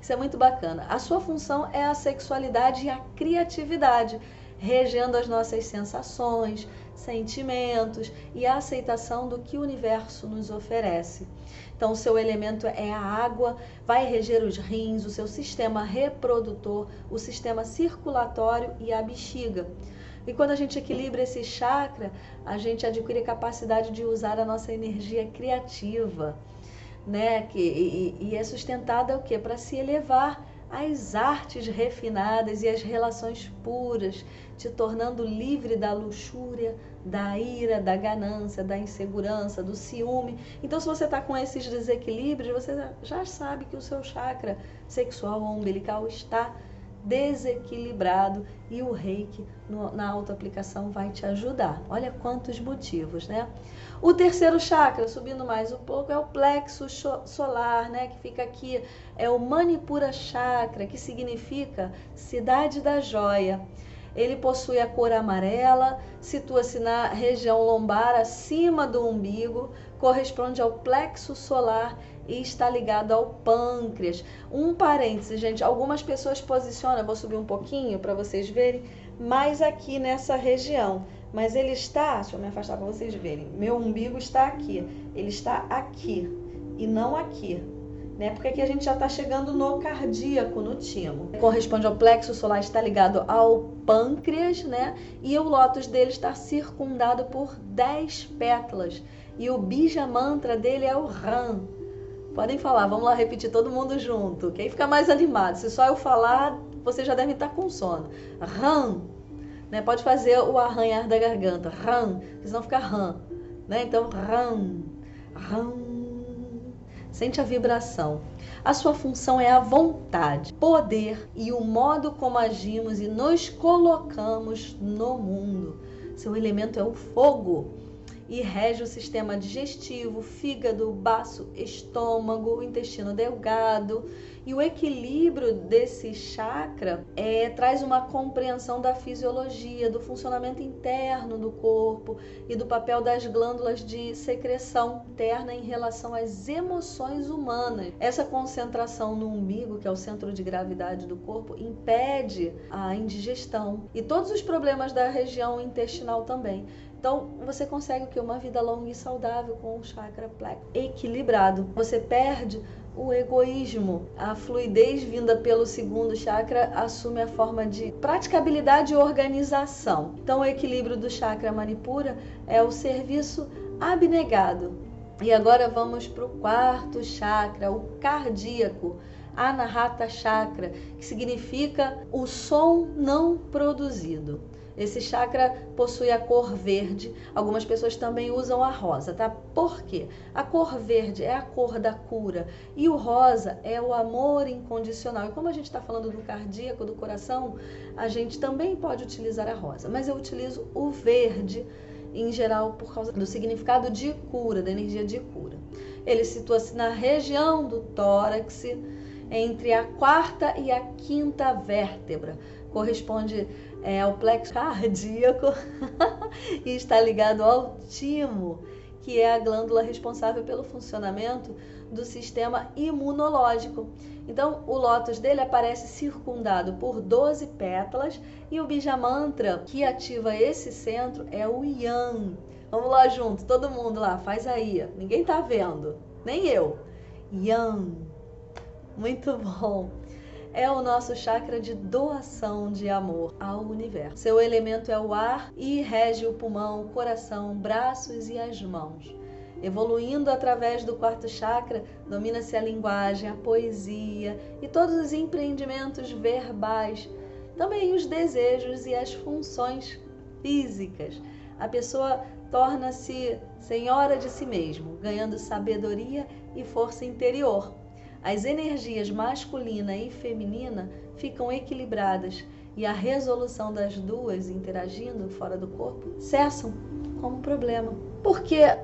Isso é muito bacana. A sua função é a sexualidade e a criatividade, regendo as nossas sensações, sentimentos e a aceitação do que o universo nos oferece. Então, o seu elemento é a água, vai reger os rins, o seu sistema reprodutor, o sistema circulatório e a bexiga. E quando a gente equilibra esse chakra, a gente adquire a capacidade de usar a nossa energia criativa, né? E é sustentada o quê? Para se elevar às artes refinadas e às relações puras, te tornando livre da luxúria, da ira, da ganância, da insegurança, do ciúme. Então, se você está com esses desequilíbrios, você já sabe que o seu chakra sexual ou umbilical está desequilibrado e o Reiki na autoaplicação vai te ajudar. Olha quantos motivos, né? O terceiro chakra, subindo mais um pouco, é o plexo solar, né? Que fica aqui, é o Manipura Chakra, que significa cidade da joia. Ele possui a cor amarela, situa-se na região lombar, acima do umbigo, corresponde ao plexo solar e está ligado ao pâncreas. Um parêntese, gente, algumas pessoas posicionam, vou subir um pouquinho para vocês verem, mais aqui nessa região. Mas ele está, deixa eu me afastar para vocês verem, meu umbigo está aqui, ele está aqui e não aqui. Né? Porque aqui a gente já está chegando no cardíaco, no timo. Corresponde ao plexo solar, está ligado ao pâncreas, né? E o lótus dele está circundado por 10 pétalas. E o Bija Mantra dele é o Ram. Podem falar, vamos lá repetir todo mundo junto. Quem fica mais animado? Se só eu falar, você já deve estar com sono. Ram, né? Pode fazer o arranhar da garganta. Ram, senão fica ram, né? Então, ram, ram. Sente a vibração. A sua função é a vontade, poder e o modo como agimos e nos colocamos no mundo. Seu elemento é o fogo e rege o sistema digestivo, fígado, baço, estômago, intestino delgado. E o equilíbrio desse chakra traz uma compreensão da fisiologia, do funcionamento interno do corpo e do papel das glândulas de secreção interna em relação às emoções humanas. Essa concentração no umbigo, que é o centro de gravidade do corpo, impede a indigestão e todos os problemas da região intestinal também. Então, você consegue o quê? Uma vida longa e saudável com o chakra plexo equilibrado. Você perde o egoísmo. A fluidez vinda pelo segundo chakra assume a forma de praticabilidade e organização. Então, o equilíbrio do chakra Manipura é o serviço abnegado. E agora vamos para o quarto chakra, o cardíaco. Anahata Chakra, que significa o som não produzido. Esse chakra possui a cor verde. Algumas pessoas também usam a rosa, tá? Por quê? A cor verde é a cor da cura e o rosa é o amor incondicional. E como a gente está falando do cardíaco, do coração, a gente também pode utilizar a rosa. Mas eu utilizo o verde em geral por causa do significado de cura, da energia de cura. Ele situa-se na região do tórax, entre a quarta e a quinta vértebra. Corresponde ao plexo cardíaco e está ligado ao timo, que é a glândula responsável pelo funcionamento do sistema imunológico. Então, o lótus dele aparece circundado por 12 pétalas e o Bija Mantra que ativa esse centro é o Yang. Vamos lá junto, todo mundo lá, faz aí. Ninguém tá vendo, nem eu. Yang. Muito bom. É o nosso chakra de doação de amor ao universo. Seu elemento é o ar e rege o pulmão, o coração, braços e as mãos. Evoluindo através do quarto chakra, domina-se a linguagem, a poesia e todos os empreendimentos verbais, também os desejos e as funções físicas. A pessoa torna-se senhora de si mesmo, ganhando sabedoria e força interior. As energias masculina e feminina ficam equilibradas e a resolução das duas interagindo fora do corpo cessam como problema. Porque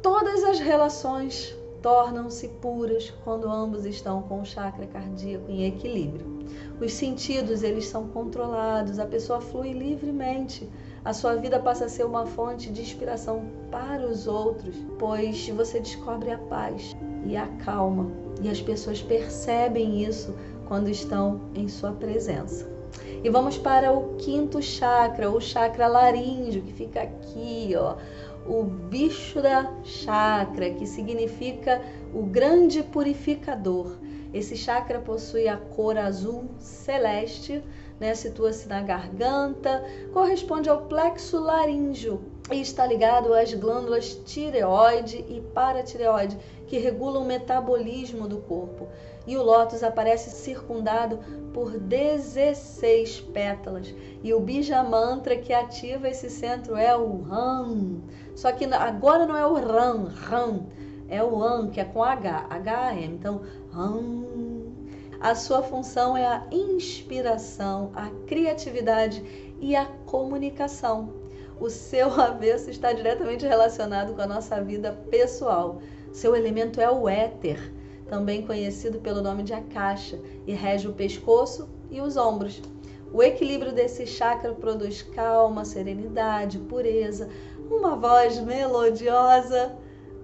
todas as relações tornam-se puras quando ambos estão com o chakra cardíaco em equilíbrio. Os sentidos, eles são controlados, a pessoa flui livremente. A sua vida passa a ser uma fonte de inspiração para os outros, pois você descobre a paz e a calma. E as pessoas percebem isso quando estão em sua presença. E vamos para o quinto chakra, o chakra laríngeo, que fica aqui, ó. O Vishuddha Chakra, que significa o grande purificador. Esse chakra possui a cor azul celeste, né? Situa-se na garganta, corresponde ao plexo laríngeo e está ligado às glândulas tireoide e paratireoide, que regulam o metabolismo do corpo. E o lótus aparece circundado por 16 pétalas. E o Bija Mantra que ativa esse centro é o Ram. Só que agora não é o Ram, é o An, que é com H-A-M. Então, Ram. A sua função é a inspiração, a criatividade e a comunicação. O seu avesso está diretamente relacionado com a nossa vida pessoal. Seu elemento é o éter, também conhecido pelo nome de Akasha, e rege o pescoço e os ombros. O equilíbrio desse chakra produz calma, serenidade, pureza, uma voz melodiosa,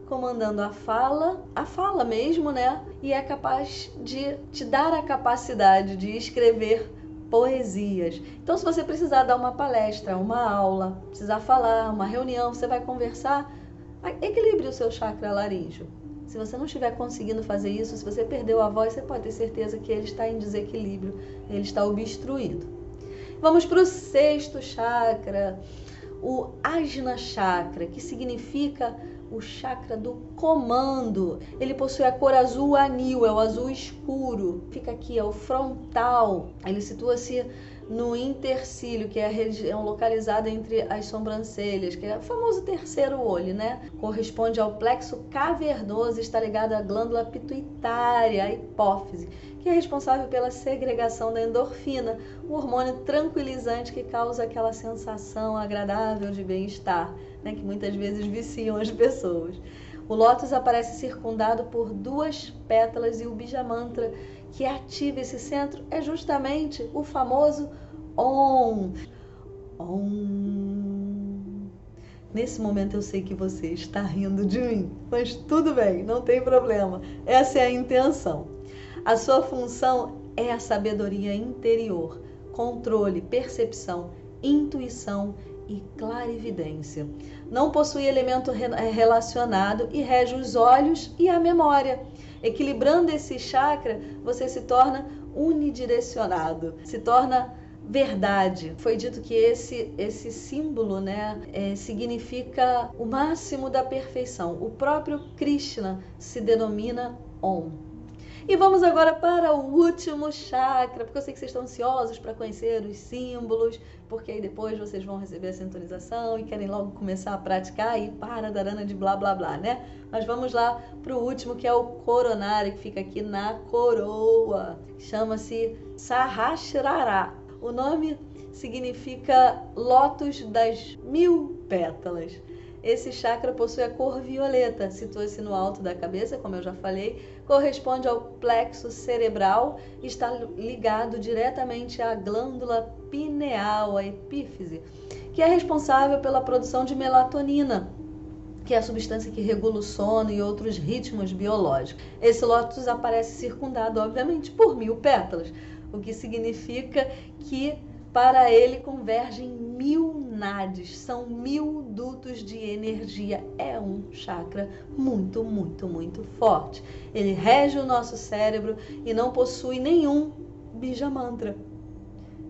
comandando a fala mesmo, né? E é capaz de te dar a capacidade de escrever poesias. Então, se você precisar dar uma palestra, uma aula, precisar falar, uma reunião, você vai conversar, equilibre o seu chakra laríngeo. Se você não estiver conseguindo fazer isso, se você perdeu a voz, você pode ter certeza que ele está em desequilíbrio, ele está obstruído. Vamos para o sexto chakra, o Ajna Chakra, que significa o chakra do comando. Ele possui a cor azul anil, é o azul escuro. Fica aqui, é o frontal. Ele situa-se no intercílio, que é a região localizada entre as sobrancelhas, que é o famoso terceiro olho, né? Corresponde ao plexo cavernoso, está ligado à glândula pituitária, a hipófise, que é responsável pela segregação da endorfina, o hormônio tranquilizante que causa aquela sensação agradável de bem-estar, né? Que muitas vezes viciam as pessoas. O lótus aparece circundado por 2 pétalas e o Bija Mantra que ativa esse centro é justamente o famoso Om. Om. Nesse momento eu sei que você está rindo de mim, mas tudo bem, não tem problema. Essa é a intenção. A sua função é a sabedoria interior, controle, percepção, intuição e clarividência. Não possui elemento relacionado e rege os olhos e a memória. Equilibrando esse chakra, você se torna unidirecionado, se torna verdade. Foi dito que esse símbolo, né, significa o máximo da perfeição. O próprio Krishna se denomina Om. E vamos agora para o último chakra, porque eu sei que vocês estão ansiosos para conhecer os símbolos, porque aí depois vocês vão receber a sintonização e querem logo começar a praticar e para Dharana de blá blá blá, né? Mas vamos lá para o último, que é o coronário, que fica aqui na coroa. Chama-se Sahasrara. O nome significa lótus das 1000 pétalas. Esse chakra possui a cor violeta, situa-se no alto da cabeça, como eu já falei, corresponde ao plexo cerebral e está ligado diretamente à glândula pineal, a epífise, que é responsável pela produção de melatonina, que é a substância que regula o sono e outros ritmos biológicos. Esse lótus aparece circundado, obviamente, por 1000 pétalas, o que significa que para ele convergem 1000 nadis, são 1000 dutos de energia. É um chakra muito, muito, muito forte. Ele rege o nosso cérebro e não possui nenhum Bija Mantra.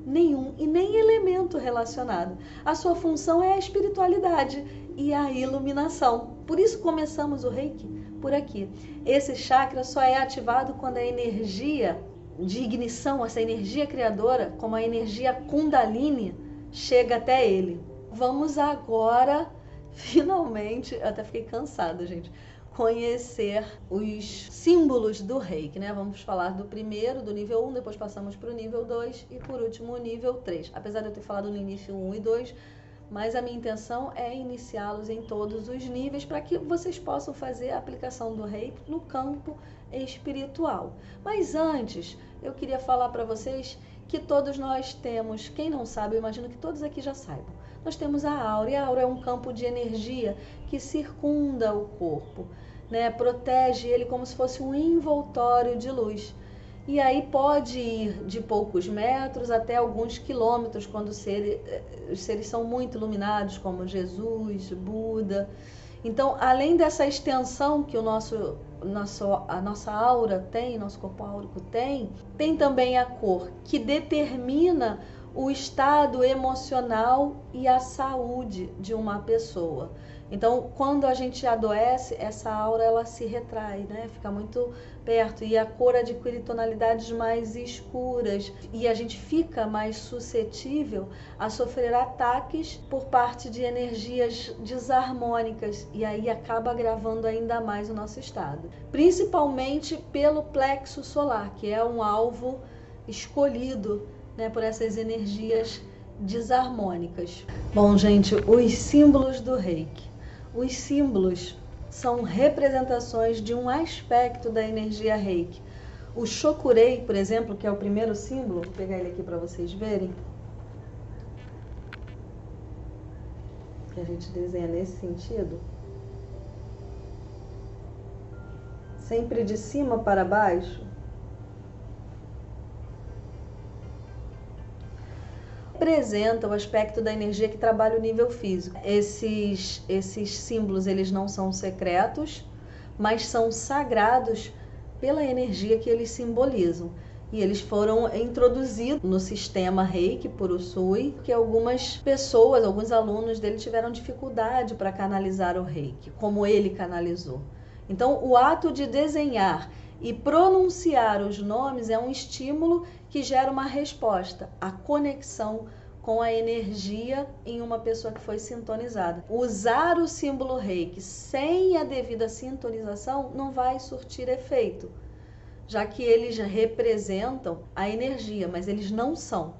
Nenhum e nem elemento relacionado. A sua função é a espiritualidade e a iluminação. Por isso começamos o Reiki por aqui. Esse chakra só é ativado quando a energia de ignição, essa energia criadora, como a energia Kundalini, chega até ele. Vamos agora, finalmente, eu até fiquei cansada, gente, conhecer os símbolos do Reiki, né? Vamos falar do primeiro, do nível 1, depois passamos para o nível 2 e por último o nível 3. Apesar de eu ter falado no início 1 e 2, mas a minha intenção é iniciá-los em todos os níveis para que vocês possam fazer a aplicação do Reiki no campo espiritual. Mas antes, eu queria falar para vocês que todos nós temos, quem não sabe, eu imagino que todos aqui já saibam, nós temos a aura, e a aura é um campo de energia que circunda o corpo, né? Protege ele como se fosse um envoltório de luz. E aí pode ir de poucos metros até alguns quilômetros, quando os seres são muito iluminados, como Jesus, Buda. Então, além dessa extensão que a nossa aura tem, nosso corpo áurico tem também a cor, que determina o estado emocional e a saúde de uma pessoa. Então, quando a gente adoece, essa aura ela se retrai, né? Fica muito perto e a cor adquire tonalidades mais escuras e a gente fica mais suscetível a sofrer ataques por parte de energias desarmônicas e aí acaba agravando ainda mais o nosso estado. Principalmente pelo plexo solar, que é um alvo escolhido, né, por essas energias desarmônicas. Bom, gente, os símbolos do Reiki. Os símbolos são representações de um aspecto da energia Reiki. O Shokurei, por exemplo, que é o primeiro símbolo, vou pegar ele aqui para vocês verem, que a gente desenha nesse sentido, sempre de cima para baixo, representa o aspecto da energia que trabalha o nível físico. Esses símbolos, eles não são secretos, mas são sagrados pela energia que eles simbolizam. E eles foram introduzidos no sistema Reiki por Usui, porque algumas pessoas, alguns alunos dele tiveram dificuldade para canalizar o Reiki, como ele canalizou. Então, o ato de desenhar e pronunciar os nomes é um estímulo que gera uma resposta, a conexão com a energia em uma pessoa que foi sintonizada. Usar o símbolo Reiki sem a devida sintonização não vai surtir efeito, já que eles representam a energia, mas eles não são.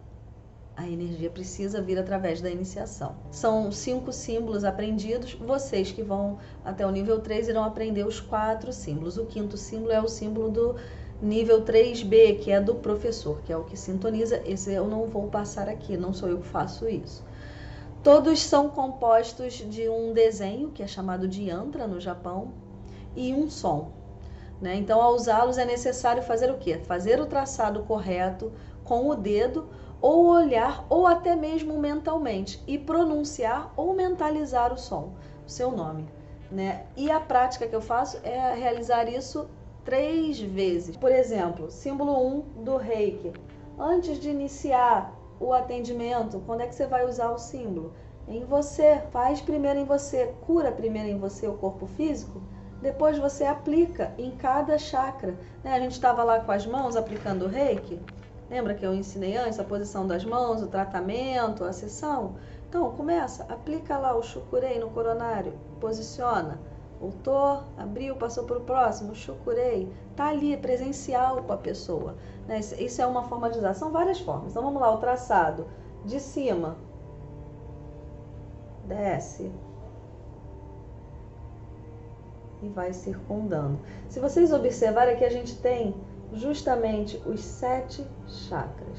A energia precisa vir através da iniciação. São 5 símbolos aprendidos. Vocês que vão até o nível 3 irão aprender os 4 símbolos. O 5º símbolo é o símbolo do nível 3B, que é do professor, que é o que sintoniza. Esse eu não vou passar aqui, não sou eu que faço isso. Todos são compostos de um desenho, que é chamado de yantra no Japão, e um som. Então, ao usá-los é necessário fazer o quê? Fazer o traçado correto com o dedo, ou olhar, ou até mesmo mentalmente, e pronunciar ou mentalizar o som, o seu nome. E a prática que eu faço é realizar isso 3 vezes. Por exemplo, símbolo 1 do Reiki. Antes de iniciar o atendimento, quando é que você vai usar o símbolo? Em você. Faz primeiro em você, cura primeiro em você o corpo físico. Depois você aplica em cada chakra. A gente estava lá com as mãos aplicando o Reiki. Lembra que eu ensinei antes a posição das mãos, o tratamento, a sessão? Então, começa, aplica lá o Shukurei no coronário, posiciona. Voltou, abriu, passou para o próximo, Shukurei. Está ali, presencial com a pessoa. Isso é uma forma de usar. São várias formas. Então, vamos lá, o traçado. De cima. Desce. E vai circundando. Se vocês observarem, aqui a gente tem justamente os 7 chakras.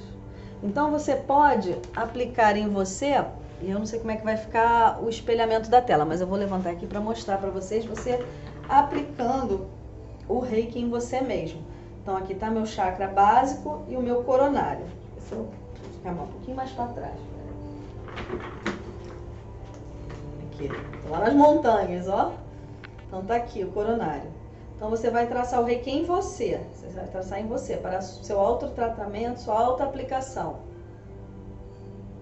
Então você pode aplicar em você, e eu não sei como é que vai ficar o espelhamento da tela, mas eu vou levantar aqui para mostrar para vocês, você aplicando o Reiki em você mesmo. Então aqui está meu chakra básico e o meu coronário. Deixa eu ficar um pouquinho mais para trás. Aqui, tô lá nas montanhas, ó. Então tá aqui o coronário. Então você vai traçar o Reiki em você. Você vai traçar em você para seu autotratamento, sua autoaplicação.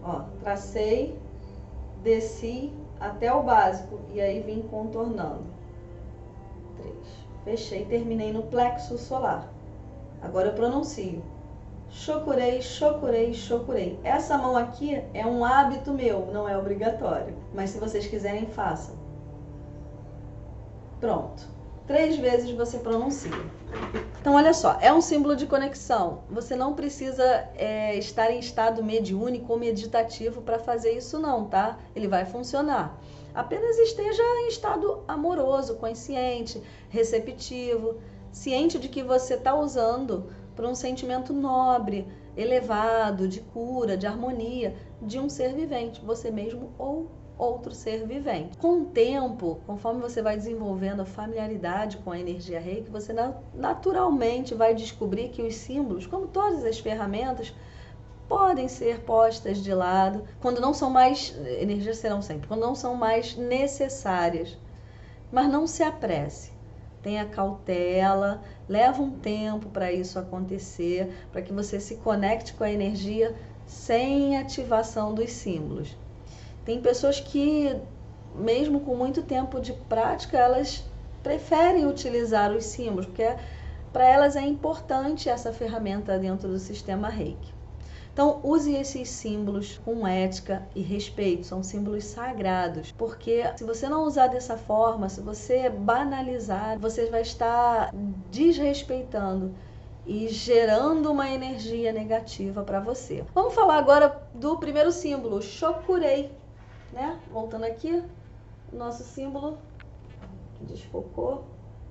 Ó, tracei, desci até o básico e aí vim contornando. 3. Fechei, terminei no plexo solar. Agora eu pronuncio. Shokurei, shokurei, shokurei. Essa mão aqui é um hábito meu, não é obrigatório. Mas se vocês quiserem, façam. Pronto. 3 vezes você pronuncia. Então, olha só, é um símbolo de conexão. Você não precisa estar em estado mediúnico ou meditativo para fazer isso não, tá? Ele vai funcionar. Apenas esteja em estado amoroso, consciente, receptivo, ciente de que você está usando para um sentimento nobre, elevado, de cura, de harmonia, de um ser vivente, você mesmo ou outro ser vivente. Com o tempo, conforme você vai desenvolvendo a familiaridade com a energia Reiki, você naturalmente vai descobrir que os símbolos, como todas as ferramentas, podem ser postas de lado quando não são mais, energias serão sempre, quando não são mais necessárias. Mas não se apresse. Tenha cautela, leva um tempo para isso acontecer, para que você se conecte com a energia sem ativação dos símbolos. Tem pessoas que, mesmo com muito tempo de prática, elas preferem utilizar os símbolos, porque para elas é importante essa ferramenta dentro do sistema Reiki. Então, use esses símbolos com ética e respeito, são símbolos sagrados, porque se você não usar dessa forma, se você banalizar, você vai estar desrespeitando e gerando uma energia negativa para você. Vamos falar agora do primeiro símbolo, Shokurei. Voltando aqui, o nosso símbolo, que desfocou,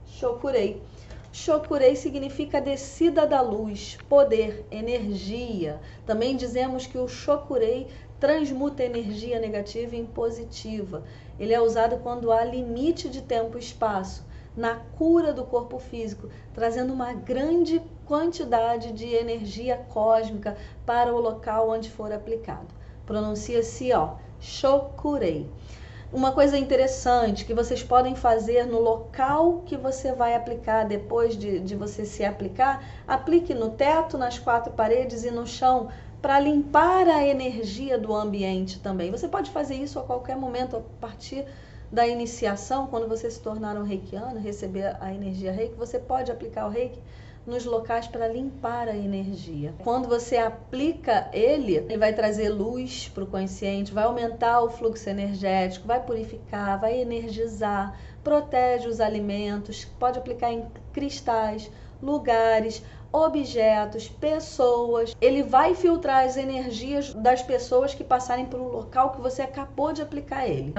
Shokurei. Shokurei significa descida da luz, poder, energia. Também dizemos que o Shokurei transmuta energia negativa em positiva. Ele é usado quando há limite de tempo e espaço, na cura do corpo físico, trazendo uma grande quantidade de energia cósmica para o local onde for aplicado. Pronuncia-se, Shokurei. Uma coisa interessante que vocês podem fazer no local que você vai aplicar, depois de você se aplicar, aplique no teto, nas 4 paredes e no chão, para limpar a energia do ambiente também. Você pode fazer isso a qualquer momento, a partir da iniciação, quando você se tornar um reikiano, receber a energia reiki, você pode aplicar o reiki nos locais para limpar a energia. Quando você aplica ele vai trazer luz para o consciente, vai aumentar o fluxo energético, vai purificar, vai energizar, protege os alimentos, pode aplicar em cristais, lugares, objetos, pessoas. Ele vai filtrar as energias das pessoas que passarem por um local que você acabou de aplicar ele.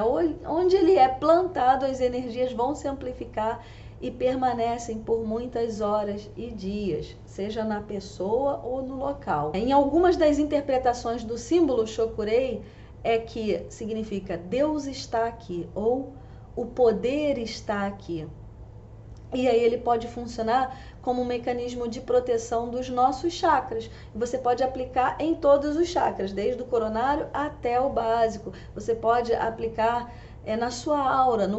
Onde ele é plantado, as energias vão se amplificar e permanecem por muitas horas e dias, seja na pessoa ou no local. Em algumas das interpretações do símbolo Shokurei é que significa Deus está aqui ou o poder está aqui. E aí ele pode funcionar como um mecanismo de proteção dos nossos chakras. Você pode aplicar em todos os chakras, desde o coronário até o básico. Você pode aplicar na sua aura,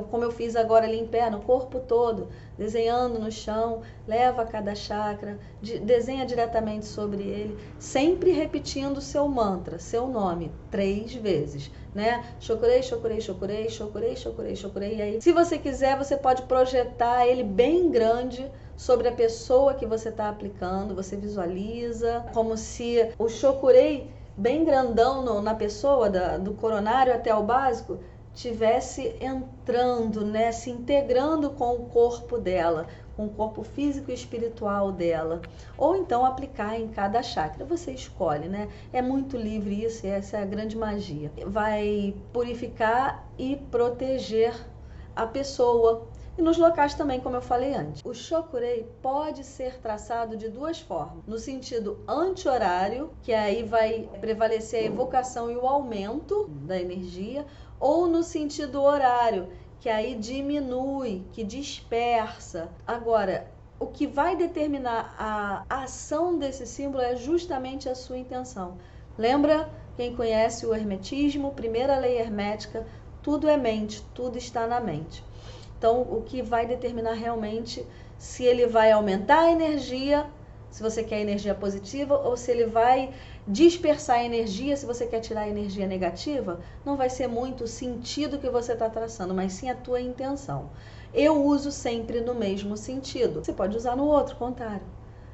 como eu fiz agora ali em pé, no corpo todo, desenhando no chão, leva cada chakra, desenha diretamente sobre ele, sempre repetindo o seu mantra, seu nome, 3 vezes, né? Shokurei, Shokurei, Shokurei, Shokurei, Shokurei, Shokurei. E aí, se você quiser, você pode projetar ele bem grande sobre a pessoa que você está aplicando. Você visualiza como se o Shokurei bem grandão na pessoa, do coronário até o básico, tivesse entrando, né, se integrando com o corpo dela, com o corpo físico e espiritual dela. Ou então aplicar em cada chakra. Você escolhe, né? É muito livre isso, e essa é a grande magia. Vai purificar e proteger a pessoa. E nos locais também, como eu falei antes. O Shokurei pode ser traçado de 2 formas. No sentido anti-horário, que aí vai prevalecer a evocação e o aumento da energia, ou no sentido horário, que aí diminui, que dispersa. Agora, o que vai determinar a ação desse símbolo é justamente a sua intenção. Lembra, quem conhece o hermetismo, primeira lei hermética, tudo é mente, tudo está na mente. Então, o que vai determinar realmente se ele vai aumentar a energia, se você quer energia positiva, ou se ele vai dispersar a energia, se você quer tirar a energia negativa, não vai ser muito o sentido que você está traçando, mas sim a tua intenção. Eu uso sempre no mesmo sentido. Você pode usar no outro, contrário,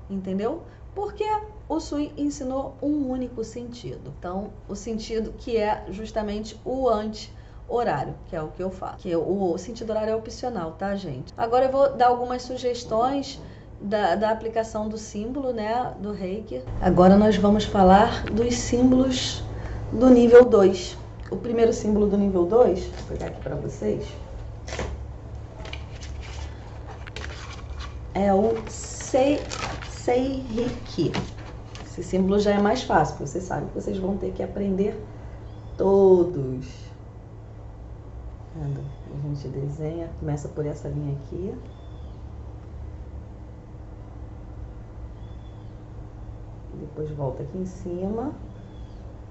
entendeu? Porque o Sui ensinou um único sentido. Então, o sentido que é justamente o anti-horário, que é o que eu faço. Que o sentido horário é opcional, tá, gente? Agora eu vou dar algumas sugestões da aplicação do símbolo, né, do Reiki. Agora nós vamos falar dos símbolos do nível 2. O primeiro símbolo do nível 2, vou pegar aqui para vocês, é o Seiriki. Esse símbolo já é mais fácil, porque vocês sabem que vocês vão ter que aprender todos. A gente desenha, começa por essa linha aqui. Depois volta aqui em cima,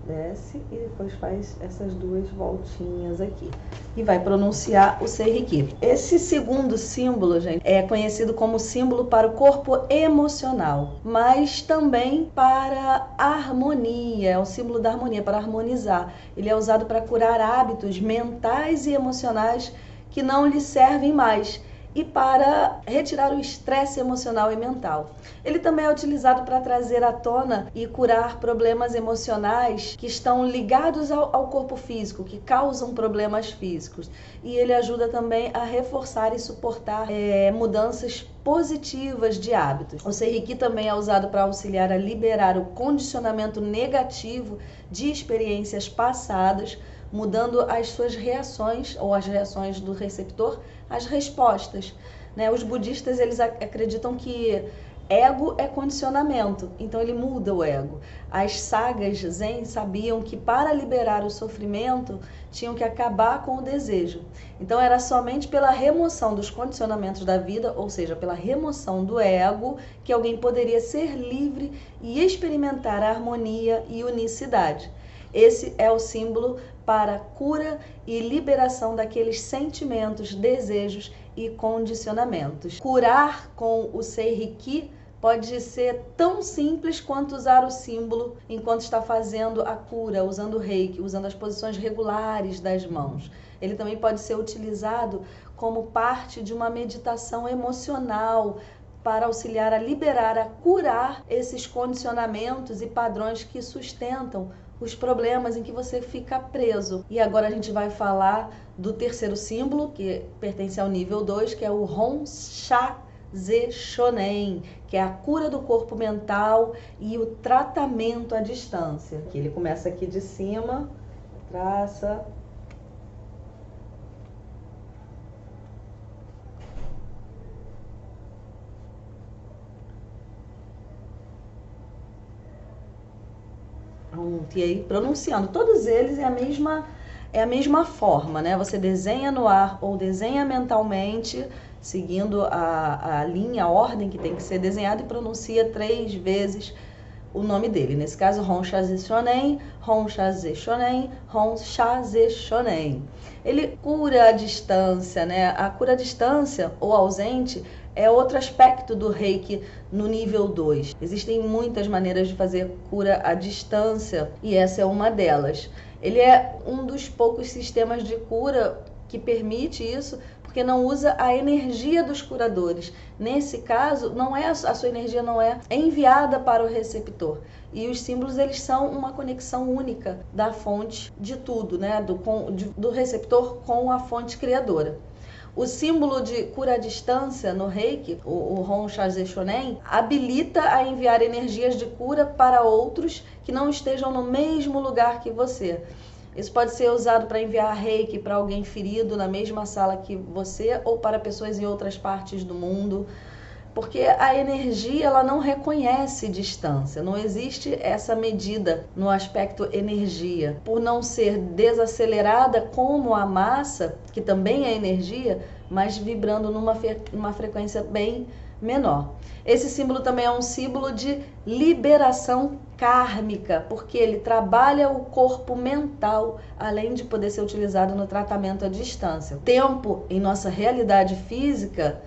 desce e depois faz essas 2 voltinhas aqui. E vai pronunciar o Seiriki. Esse segundo símbolo, gente, é conhecido como símbolo para o corpo emocional, mas também para a harmonia. É o símbolo da harmonia, para harmonizar. Ele é usado para curar hábitos mentais e emocionais que não lhe servem mais, e para retirar o estresse emocional e mental. Ele também é utilizado para trazer à tona e curar problemas emocionais que estão ligados ao corpo físico, que causam problemas físicos. E ele ajuda também a reforçar e suportar mudanças positivas de hábitos. O Seiriki também é usado para auxiliar a liberar o condicionamento negativo de experiências passadas, mudando as suas reações, ou as reações do receptor, as respostas, né? Os budistas, eles acreditam que ego é condicionamento, então ele muda o ego. As sagas Zen sabiam que para liberar o sofrimento, tinham que acabar com o desejo. Então era somente pela remoção dos condicionamentos da vida, ou seja, pela remoção do ego, que alguém poderia ser livre e experimentar a harmonia e unicidade. Esse é o símbolo para cura e liberação daqueles sentimentos, desejos e condicionamentos. Curar com o Seiriki pode ser tão simples quanto usar o símbolo enquanto está fazendo a cura, usando o reiki, usando as posições regulares das mãos. Ele também pode ser utilizado como parte de uma meditação emocional para auxiliar a liberar, a curar esses condicionamentos e padrões que sustentam os problemas em que você fica preso. E agora a gente vai falar do terceiro símbolo, que pertence ao nível 2, que é o Honsha-ze Shonen, que é a cura do corpo mental e o tratamento à distância. Que ele começa aqui de cima, traça. E aí, pronunciando, todos eles é a mesma forma, né? Você desenha no ar ou desenha mentalmente, seguindo a linha, a ordem que tem que ser desenhada, e pronuncia 3 vezes o nome dele. Nesse caso, Honsha-ze Shonen, Honsha-ze Shonen, Honsha-ze Shonen. Ele cura a distância, né? A cura à distância ou ausente é outro aspecto do reiki no nível 2. Existem muitas maneiras de fazer cura à distância e essa é uma delas. Ele é um dos poucos sistemas de cura que permite isso, porque não usa a energia dos curadores. Nesse caso, a sua energia não é enviada para o receptor. E os símbolos, eles são uma conexão única da fonte de tudo, né? Do receptor com a fonte criadora. O símbolo de cura à distância no reiki, o Honsha-ze Shonen, habilita a enviar energias de cura para outros que não estejam no mesmo lugar que você. Isso pode ser usado para enviar reiki para alguém ferido na mesma sala que você ou para pessoas em outras partes do mundo. Porque a energia, ela não reconhece distância, não existe essa medida no aspecto energia. Por não ser desacelerada como a massa, que também é energia, mas vibrando numa frequência bem menor. Esse símbolo também é um símbolo de liberação kármica, porque ele trabalha o corpo mental, além de poder ser utilizado no tratamento à distância. O tempo, em nossa realidade física,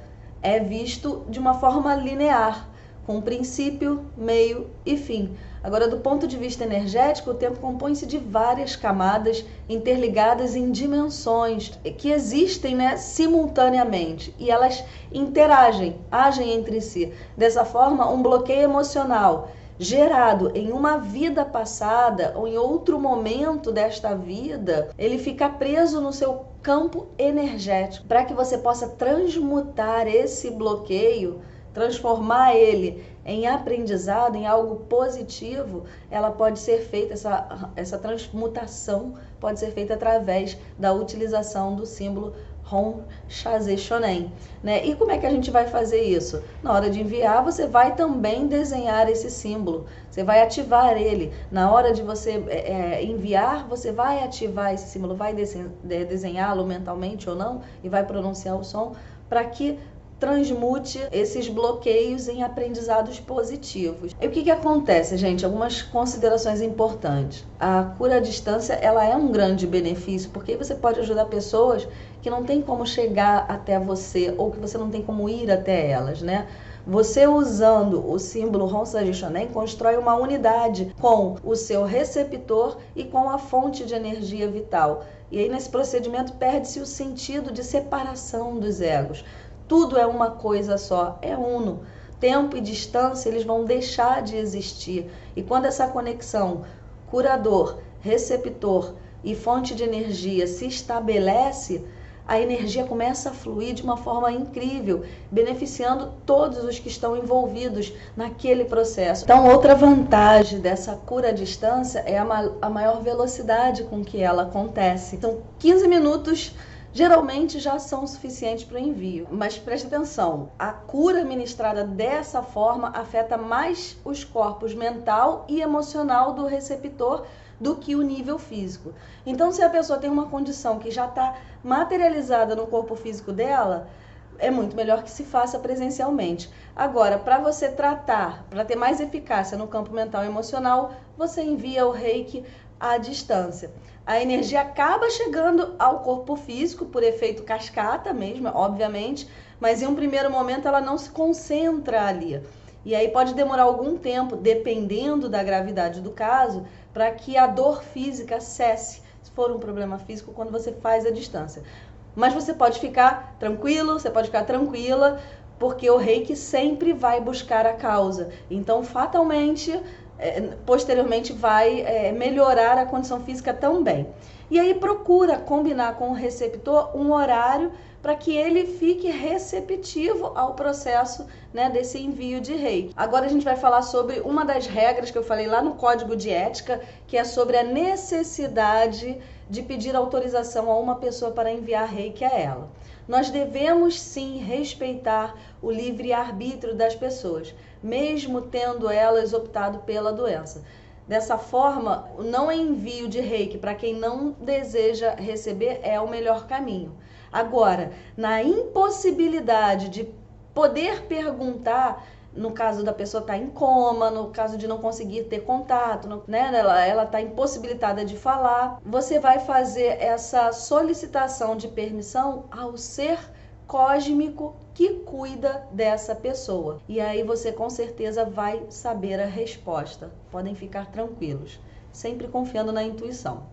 é visto de uma forma linear, com princípio, meio e fim. Agora, do ponto de vista energético, o tempo compõe-se de várias camadas interligadas em dimensões que existem, né, simultaneamente, e elas agem entre si. Dessa forma, um bloqueio emocional gerado em uma vida passada ou em outro momento desta vida, ele fica preso no seu campo energético. Para que você possa transmutar esse bloqueio, transformar ele em aprendizado, em algo positivo, ela pode ser feita, essa transmutação pode ser feita através da utilização do símbolo Honsha-ze Shonen, né? E como é que a gente vai fazer isso? Na hora de enviar, você vai também desenhar esse símbolo, você vai ativar ele. Na hora de você enviar, você vai ativar esse símbolo, vai desenhá-lo mentalmente ou não, e vai pronunciar o som para que transmute esses bloqueios em aprendizados positivos. E o que acontece, gente? Algumas considerações importantes. A cura à distância, ela é um grande benefício, porque você pode ajudar pessoas que não tem como chegar até você, ou que você não tem como ir até elas, né? Você usando o símbolo Honsha-ze Shonen constrói uma unidade com o seu receptor e com a fonte de energia vital. E aí nesse procedimento perde-se o sentido de separação dos egos. Tudo é uma coisa só, é uno. Tempo e distância, eles vão deixar de existir. E quando essa conexão curador, receptor e fonte de energia se estabelece, a energia começa a fluir de uma forma incrível, beneficiando todos os que estão envolvidos naquele processo. Então, outra vantagem dessa cura à distância é a maior velocidade com que ela acontece. Então, 15 minutos geralmente já são suficientes para o envio. Mas preste atenção, a cura ministrada dessa forma afeta mais os corpos mental e emocional do receptor do que o nível físico. Então, se a pessoa tem uma condição que já está materializada no corpo físico dela, é muito melhor que se faça presencialmente. Agora, para você tratar, para ter mais eficácia no campo mental e emocional, você envia o reiki à distância. A energia acaba chegando ao corpo físico por efeito cascata mesmo, obviamente, mas em um primeiro momento ela não se concentra ali. E aí pode demorar algum tempo, dependendo da gravidade do caso, para que a dor física cesse, se for um problema físico, quando você faz a distância. Mas você pode ficar tranquilo, você pode ficar tranquila, porque o reiki sempre vai buscar a causa. Então, fatalmente, posteriormente vai melhorar a condição física também. E aí procura combinar com o receptor um horário para que ele fique receptivo ao processo, né, desse envio de reiki. Agora a gente vai falar sobre uma das regras que eu falei lá no Código de Ética, que é sobre a necessidade de pedir autorização a uma pessoa para enviar reiki a ela. Nós devemos sim respeitar o livre-arbítrio das pessoas, mesmo tendo elas optado pela doença. Dessa forma, o não envio de reiki para quem não deseja receber é o melhor caminho. Agora, na impossibilidade de poder perguntar, no caso da pessoa estar em coma, no caso de não conseguir ter contato, né, ela está impossibilitada de falar, você vai fazer essa solicitação de permissão ao ser cósmico que cuida dessa pessoa. E aí você com certeza vai saber a resposta. Podem ficar tranquilos, sempre confiando na intuição.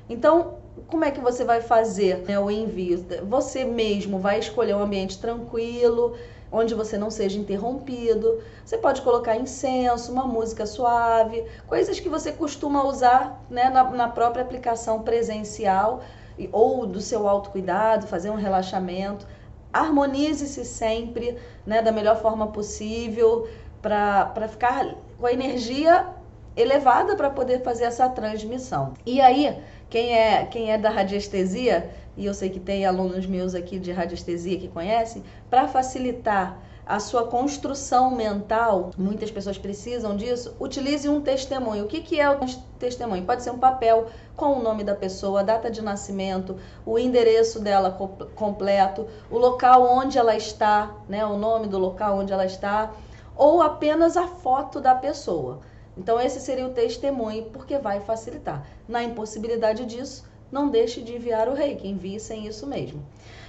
Então, como é que você vai fazer, né, o envio? Você mesmo vai escolher um ambiente tranquilo, onde você não seja interrompido. Você pode colocar incenso, uma música suave, coisas que você costuma usar, né, na própria aplicação presencial ou do seu autocuidado, fazer um relaxamento. Harmonize-se sempre, né, da melhor forma possível, para ficar com a energia elevada para poder fazer essa transmissão. E aí, quem é da radiestesia, e eu sei que tem alunos meus aqui de radiestesia que conhecem, para facilitar a sua construção mental, muitas pessoas precisam disso, utilize um testemunho. O que é o testemunho? Pode ser um papel com o nome da pessoa, a data de nascimento, o endereço dela completo, o local onde ela está, né, o nome do local onde ela está, ou apenas a foto da pessoa. Então esse seria o testemunho, porque vai facilitar. Na impossibilidade disso, não deixe de enviar o reiki, envie sem isso mesmo.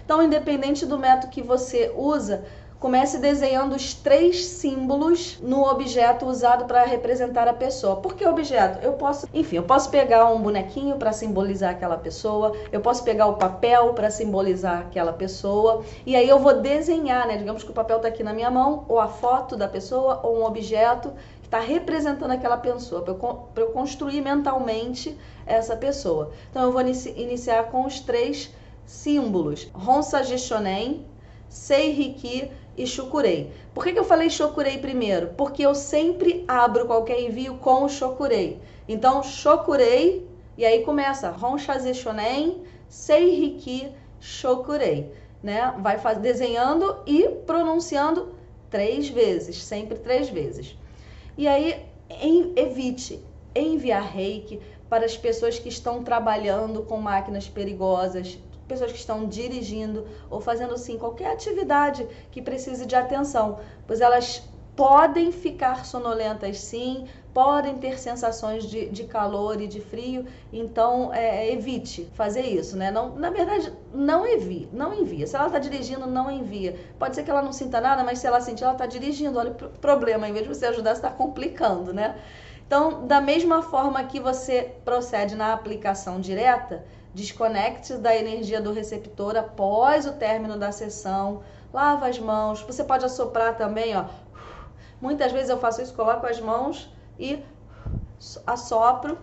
Então, independente do método que você usa, comece desenhando os 3 símbolos no objeto usado para representar a pessoa. Por que objeto? Eu posso pegar um bonequinho para simbolizar aquela pessoa, eu posso pegar o papel para simbolizar aquela pessoa, e aí eu vou desenhar, né? Digamos que o papel está aqui na minha mão, ou a foto da pessoa, ou um objeto que está representando aquela pessoa, para eu construir mentalmente essa pessoa. Então eu vou iniciar com os 3 símbolos: Honsaji Shonen, Seiriki e Shokurei. Por que eu falei Shokurei primeiro? Porque eu sempre abro qualquer envio com o Shokurei. Então, Shokurei, e aí começa Honsaji Shonen, Seiriki, Shokurei, né? Vai desenhando e pronunciando 3 vezes, sempre 3 vezes. E aí, evite enviar reiki para as pessoas que estão trabalhando com máquinas perigosas, pessoas que estão dirigindo ou fazendo assim qualquer atividade que precise de atenção, pois elas podem ficar sonolentas sim, podem ter sensações de calor e de frio, então evite fazer isso, né? Não, na verdade, não envia. Se ela está dirigindo, não envia. Pode ser que ela não sinta nada, mas se ela sentir, ela está dirigindo. Olha o problema, em vez de você ajudar, você está complicando, né? Então, da mesma forma que você procede na aplicação direta, desconecte da energia do receptor após o término da sessão, lava as mãos, você pode assoprar também, ó. Muitas vezes eu faço isso, coloco as mãos e assopro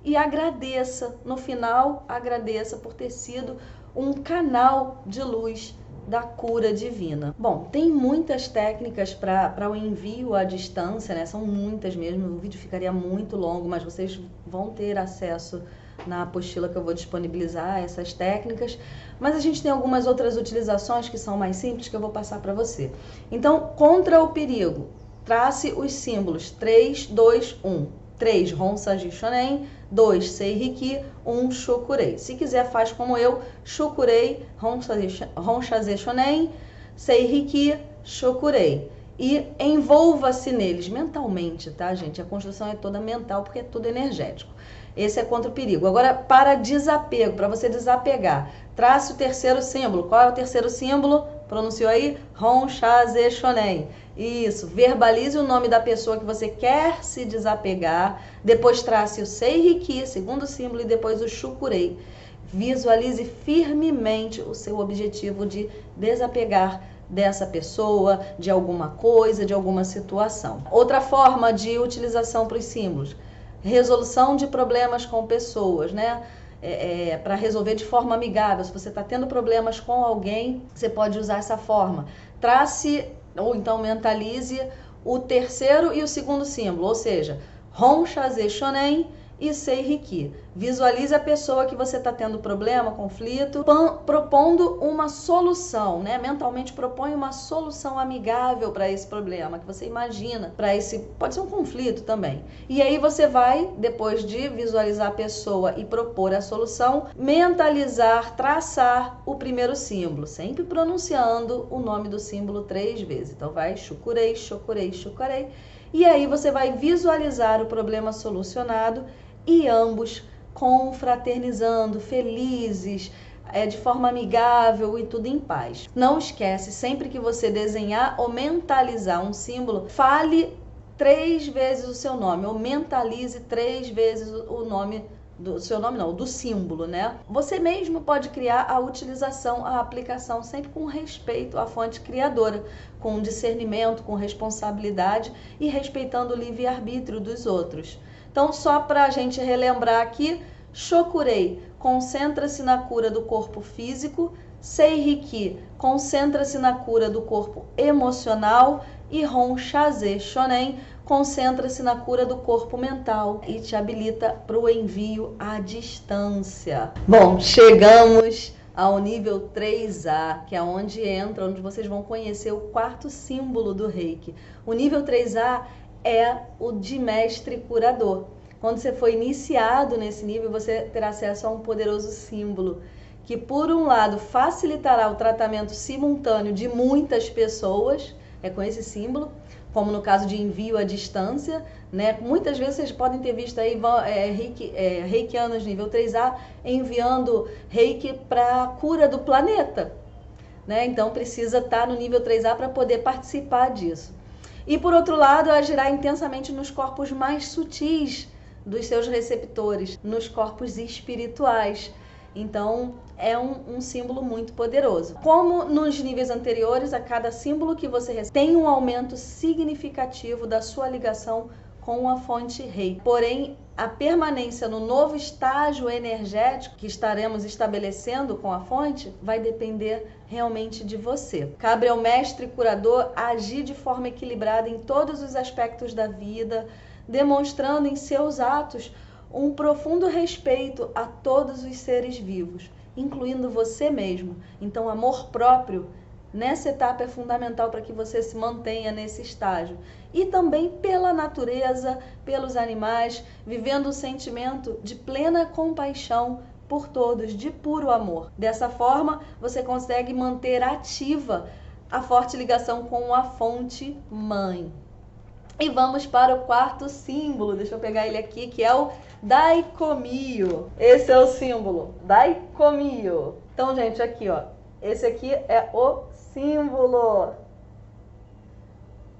e agradeça. No final, agradeça por ter sido um canal de luz da cura divina. Bom, tem muitas técnicas para o envio à distância, né? São muitas mesmo, o vídeo ficaria muito longo, mas vocês vão ter acesso na apostila que eu vou disponibilizar essas técnicas. Mas a gente tem algumas outras utilizações que são mais simples que eu vou passar para você. Então, contra o perigo, trace os símbolos 3, 2, 1. 3, Honsaji Shonen, 2, Seiriki, 1, Shokurei. Se quiser, faz como eu, Shokurei, Honsaji Shonen, Seiriki, Shokurei. E envolva-se neles mentalmente, tá, gente? A construção é toda mental porque é tudo energético. Esse é contra o perigo. Agora, para desapego, para você desapegar, trace o terceiro símbolo. Qual é o terceiro símbolo? Pronunciou aí? Hon, Sha, Ze, Shonen. Isso. Verbalize o nome da pessoa que você quer se desapegar. Depois trace o Sei-Riki, segundo símbolo, e depois o Shukurei. Visualize firmemente o seu objetivo de desapegar dessa pessoa, de alguma coisa, de alguma situação. Outra forma de utilização para os símbolos, resolução de problemas com pessoas, né? Para resolver de forma amigável. Se você está tendo problemas com alguém, você pode usar essa forma. Trace ou então mentalize o terceiro e o segundo símbolo, ou seja, Hon, Sha, Ze, Shonen e Sei-Riki. Visualize a pessoa que você está tendo problema, conflito, propondo uma solução, né? Mentalmente propõe uma solução amigável para esse problema que você imagina, para esse, pode ser um conflito também. E aí você vai, depois de visualizar a pessoa e propor a solução, mentalizar, traçar o primeiro símbolo, sempre pronunciando o nome do símbolo 3 vezes. Então vai Shukurei, Shukurei, Shukurei. E aí você vai visualizar o problema solucionado e ambos confraternizando, felizes, de forma amigável e tudo em paz. Não esquece, sempre que você desenhar ou mentalizar um símbolo, fale 3 vezes o seu nome, ou mentalize 3 vezes o nome do seu nome, não, do símbolo, né? Você mesmo pode criar a utilização, a aplicação, sempre com respeito à fonte criadora, com discernimento, com responsabilidade e respeitando o livre-arbítrio dos outros. Então, só para a gente relembrar aqui, Shokurei, concentra-se na cura do corpo físico, Sei-Riki, concentra-se na cura do corpo emocional e Hon, Sha, Ze, Shonen, concentra-se na cura do corpo mental e te habilita para o envio à distância. Bom, chegamos ao nível 3A, que é onde vocês vão conhecer o quarto símbolo do Reiki. O nível 3A é o de mestre curador. Quando você for iniciado nesse nível, você terá acesso a um poderoso símbolo que, por um lado, facilitará o tratamento simultâneo de muitas pessoas, com esse símbolo, como no caso de envio à distância, né? Muitas vezes vocês podem ter visto aí reikianos nível 3A enviando reiki para a cura do planeta, né? Então precisa estar no nível 3A para poder participar disso. E por outro lado, agirá intensamente nos corpos mais sutis dos seus receptores, nos corpos espirituais. Então, é um símbolo muito poderoso. Como nos níveis anteriores, a cada símbolo que você recebe tem um aumento significativo da sua ligação com a fonte Reiki. Porém, a permanência no novo estágio energético que estaremos estabelecendo com a fonte vai depender realmente de você. Cabe ao mestre curador agir de forma equilibrada em todos os aspectos da vida, demonstrando em seus atos um profundo respeito a todos os seres vivos, incluindo você mesmo. Então, amor próprio nessa etapa é fundamental para que você se mantenha nesse estágio. E também pela natureza, pelos animais, vivendo o sentimento de plena compaixão por todos, de puro amor. Dessa forma, você consegue manter ativa a forte ligação com a fonte mãe. E vamos para o quarto símbolo, deixa eu pegar ele aqui, que é o Daikomyo. Esse é o símbolo, Daikomyo. Então, gente, aqui, ó, esse aqui é o símbolo.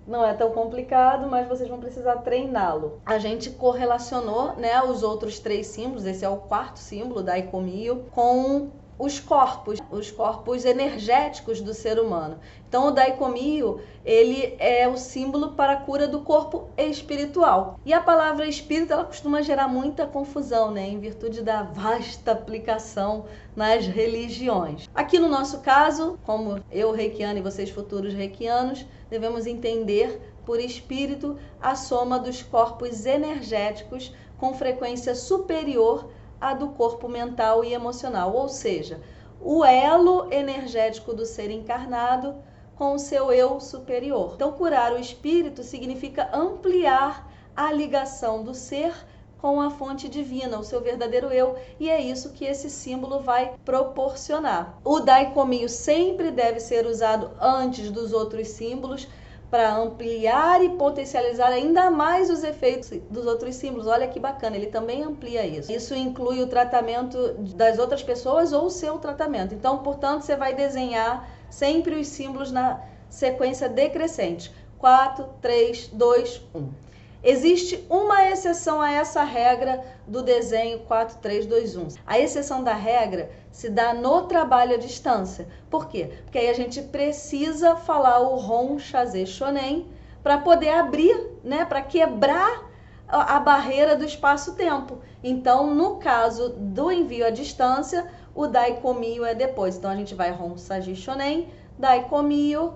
Não é tão complicado, mas vocês vão precisar treiná-lo. A gente correlacionou, né, os outros 3 símbolos, esse é o quarto símbolo, Daikomyo, com os corpos energéticos do ser humano. Então, o Daikomyo, ele é o símbolo para a cura do corpo espiritual. E a palavra espírito, ela costuma gerar muita confusão, né, em virtude da vasta aplicação nas religiões. Aqui no nosso caso, como eu reikiana e vocês futuros reikianos, devemos entender por espírito a soma dos corpos energéticos com frequência superior a do corpo mental e emocional, ou seja, o elo energético do ser encarnado com o seu eu superior. Então, curar o espírito significa ampliar a ligação do ser com a fonte divina, o seu verdadeiro eu, e é isso que esse símbolo vai proporcionar. O Daikomyo sempre deve ser usado antes dos outros símbolos para ampliar e potencializar ainda mais os efeitos dos outros símbolos. Olha que bacana, ele também amplia isso. Isso inclui o tratamento das outras pessoas ou o seu tratamento. Então, portanto, você vai desenhar sempre os símbolos na sequência decrescente. 4, 3, 2, 1. Existe uma exceção a essa regra do desenho 4, 3, 2, 1. A exceção da regra se dá no trabalho à distância. Por quê? Porque aí a gente precisa falar o Hon, Shazé, Shonen para poder abrir, né, para quebrar a barreira do espaço-tempo. Então, no caso do envio à distância, o Daikomyo é depois. Então, a gente vai Hon, Shazé, Shonen, Daikomyo,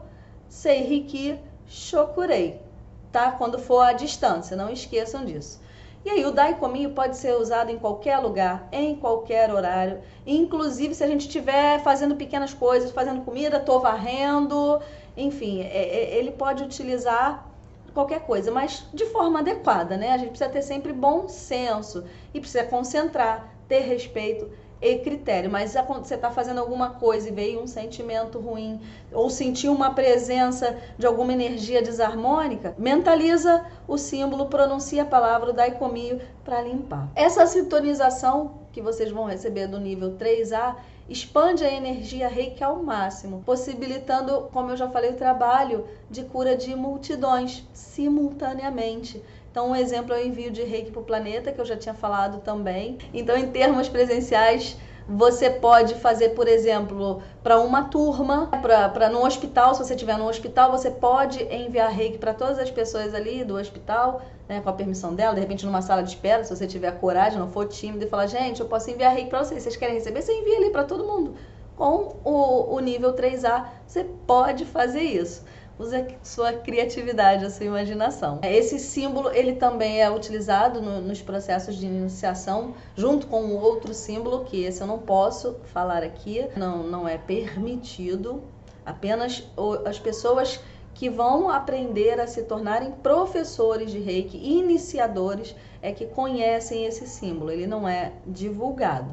Seihiki, Shokurei. Tá? Quando for à distância, não esqueçam disso. E aí o Daikomyo pode ser usado em qualquer lugar, em qualquer horário, inclusive se a gente estiver fazendo pequenas coisas, fazendo comida, tô varrendo, enfim, ele pode utilizar qualquer coisa, mas de forma adequada, né? A gente precisa ter sempre bom senso e precisa concentrar, ter respeito e critério. Mas quando você está fazendo alguma coisa e veio um sentimento ruim ou sentiu uma presença de alguma energia desarmônica, mentaliza o símbolo, pronuncia a palavra Daikomyo para limpar. Essa sintonização que vocês vão receber do nível 3A expande a energia Reiki ao máximo, possibilitando, como eu já falei, o trabalho de cura de multidões simultaneamente. Então, um exemplo é o envio de Reiki para o planeta, que eu já tinha falado também. Então, em termos presenciais, você pode fazer, por exemplo, para uma turma, para no hospital, se você estiver no hospital, você pode enviar Reiki para todas as pessoas ali do hospital, né, com a permissão dela, de repente numa sala de espera, se você tiver coragem, não for tímido e falar, gente, eu posso enviar Reiki para vocês, vocês querem receber? Você envia ali para todo mundo. Com o nível 3A, você pode fazer isso. Use sua criatividade, a sua imaginação. Esse símbolo, ele também é utilizado nos processos de iniciação, junto com um outro símbolo, que esse eu não posso falar aqui, não é permitido. Apenas as pessoas que vão aprender a se tornarem professores de Reiki, iniciadores, é que conhecem esse símbolo, ele não é divulgado.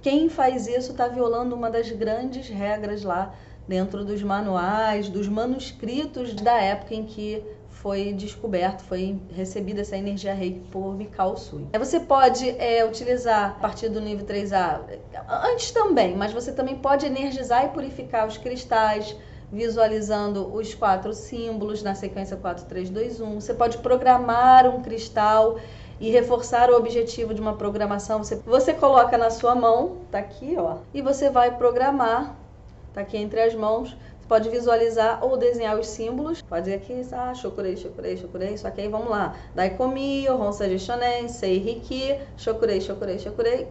Quem faz isso está violando uma das grandes regras lá dentro dos manuais, dos manuscritos da época em que foi descoberto, foi recebida essa energia Reiki por Mikao Usui. Você pode utilizar a partir do nível 3A, antes também, mas você também pode energizar e purificar os cristais, visualizando os 4 símbolos na sequência 4, 3, 2, 1. Você pode programar um cristal e reforçar o objetivo de uma programação. Você coloca na sua mão, tá aqui, ó, e você vai programar. Tá aqui entre as mãos, você pode visualizar ou desenhar os símbolos. Pode dizer aqui, Shokurei, Shokurei, Shokurei. Só que aí vamos lá. Daikomyo, Honsai Shonen, Seihiki, Shokurei, Shokurei, Shokurei.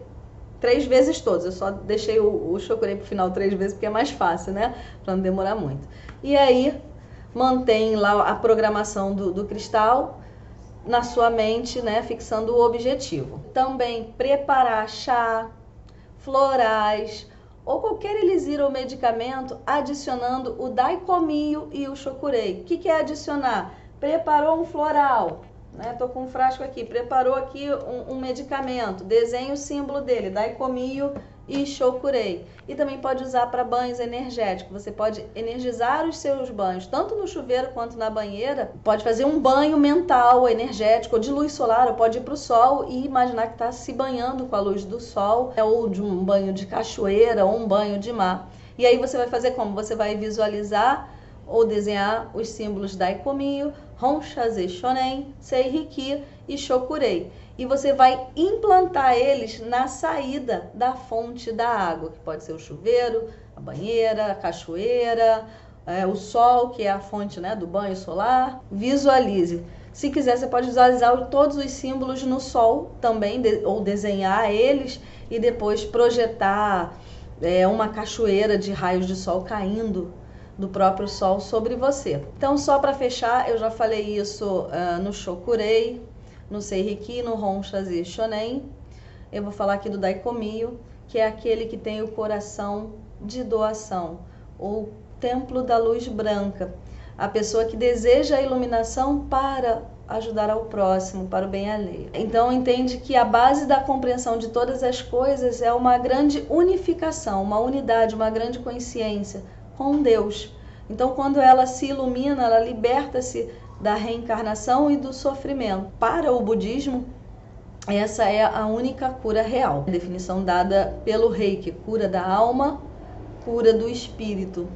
3 vezes todos. Eu só deixei o Shokurei pro final 3 vezes porque é mais fácil, né? Pra não demorar muito. E aí, mantém lá a programação do cristal na sua mente, né? Fixando o objetivo. Também preparar chá, florais, ou qualquer elixir ou medicamento, adicionando o Daikomyo e o Shokurei. O que é adicionar? Preparou um floral, né? Tô com um frasco aqui, preparou aqui um medicamento, desenha o símbolo dele, Daikomyo e Shokurei. E também pode usar para banhos energéticos. Você pode energizar os seus banhos, tanto no chuveiro quanto na banheira. Pode fazer um banho mental, energético, ou de luz solar, ou pode ir para o sol e imaginar que está se banhando com a luz do sol, ou de um banho de cachoeira, ou um banho de mar. E aí você vai fazer como? Você vai visualizar ou desenhar os símbolos Daikomyo, Honsai Shonen, Seihiki e Shokurei. E você vai implantar eles na saída da fonte da água, que pode ser o chuveiro, a banheira, a cachoeira, o sol, que é a fonte, né, do banho solar. Visualize. Se quiser, você pode visualizar todos os símbolos no sol também, ou desenhar eles e depois projetar uma cachoeira de raios de sol caindo do próprio sol sobre você. Então, só para fechar, eu já falei isso no Shokurei, no Seihiki, no Honsai Shonen. Eu vou falar aqui do Daikomyo, que é aquele que tem o coração de doação, ou templo da luz branca. A pessoa que deseja a iluminação para ajudar ao próximo, para o bem alheio. Então, entende que a base da compreensão de todas as coisas é uma grande unificação, uma unidade, uma grande consciência com Deus. Então, quando ela se ilumina, ela liberta-se da reencarnação e do sofrimento. Para o budismo, essa é a única cura real. A definição dada pelo Reiki: cura da alma, cura do espírito.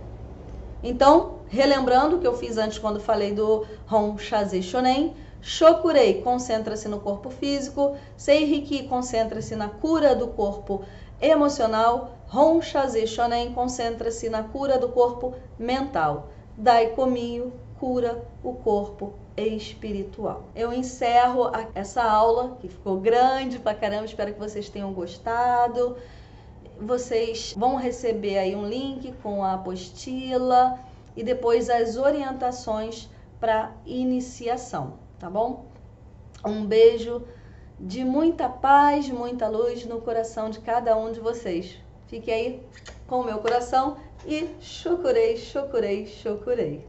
Então, relembrando o que eu fiz antes quando falei do Hon Shaze Shonen, Shokurei concentra-se no corpo físico, Seiriki concentra-se na cura do corpo emocional, Hon Shaze Shonen concentra-se na cura do corpo mental, Daikomiyo cura o corpo espiritual. Eu encerro essa aula, que ficou grande pra caramba, espero que vocês tenham gostado. Vocês vão receber aí um link com a apostila e depois as orientações para iniciação, tá bom? Um beijo de muita paz, muita luz no coração de cada um de vocês. Fique aí com o meu coração e chokurei, chokurei, chokurei.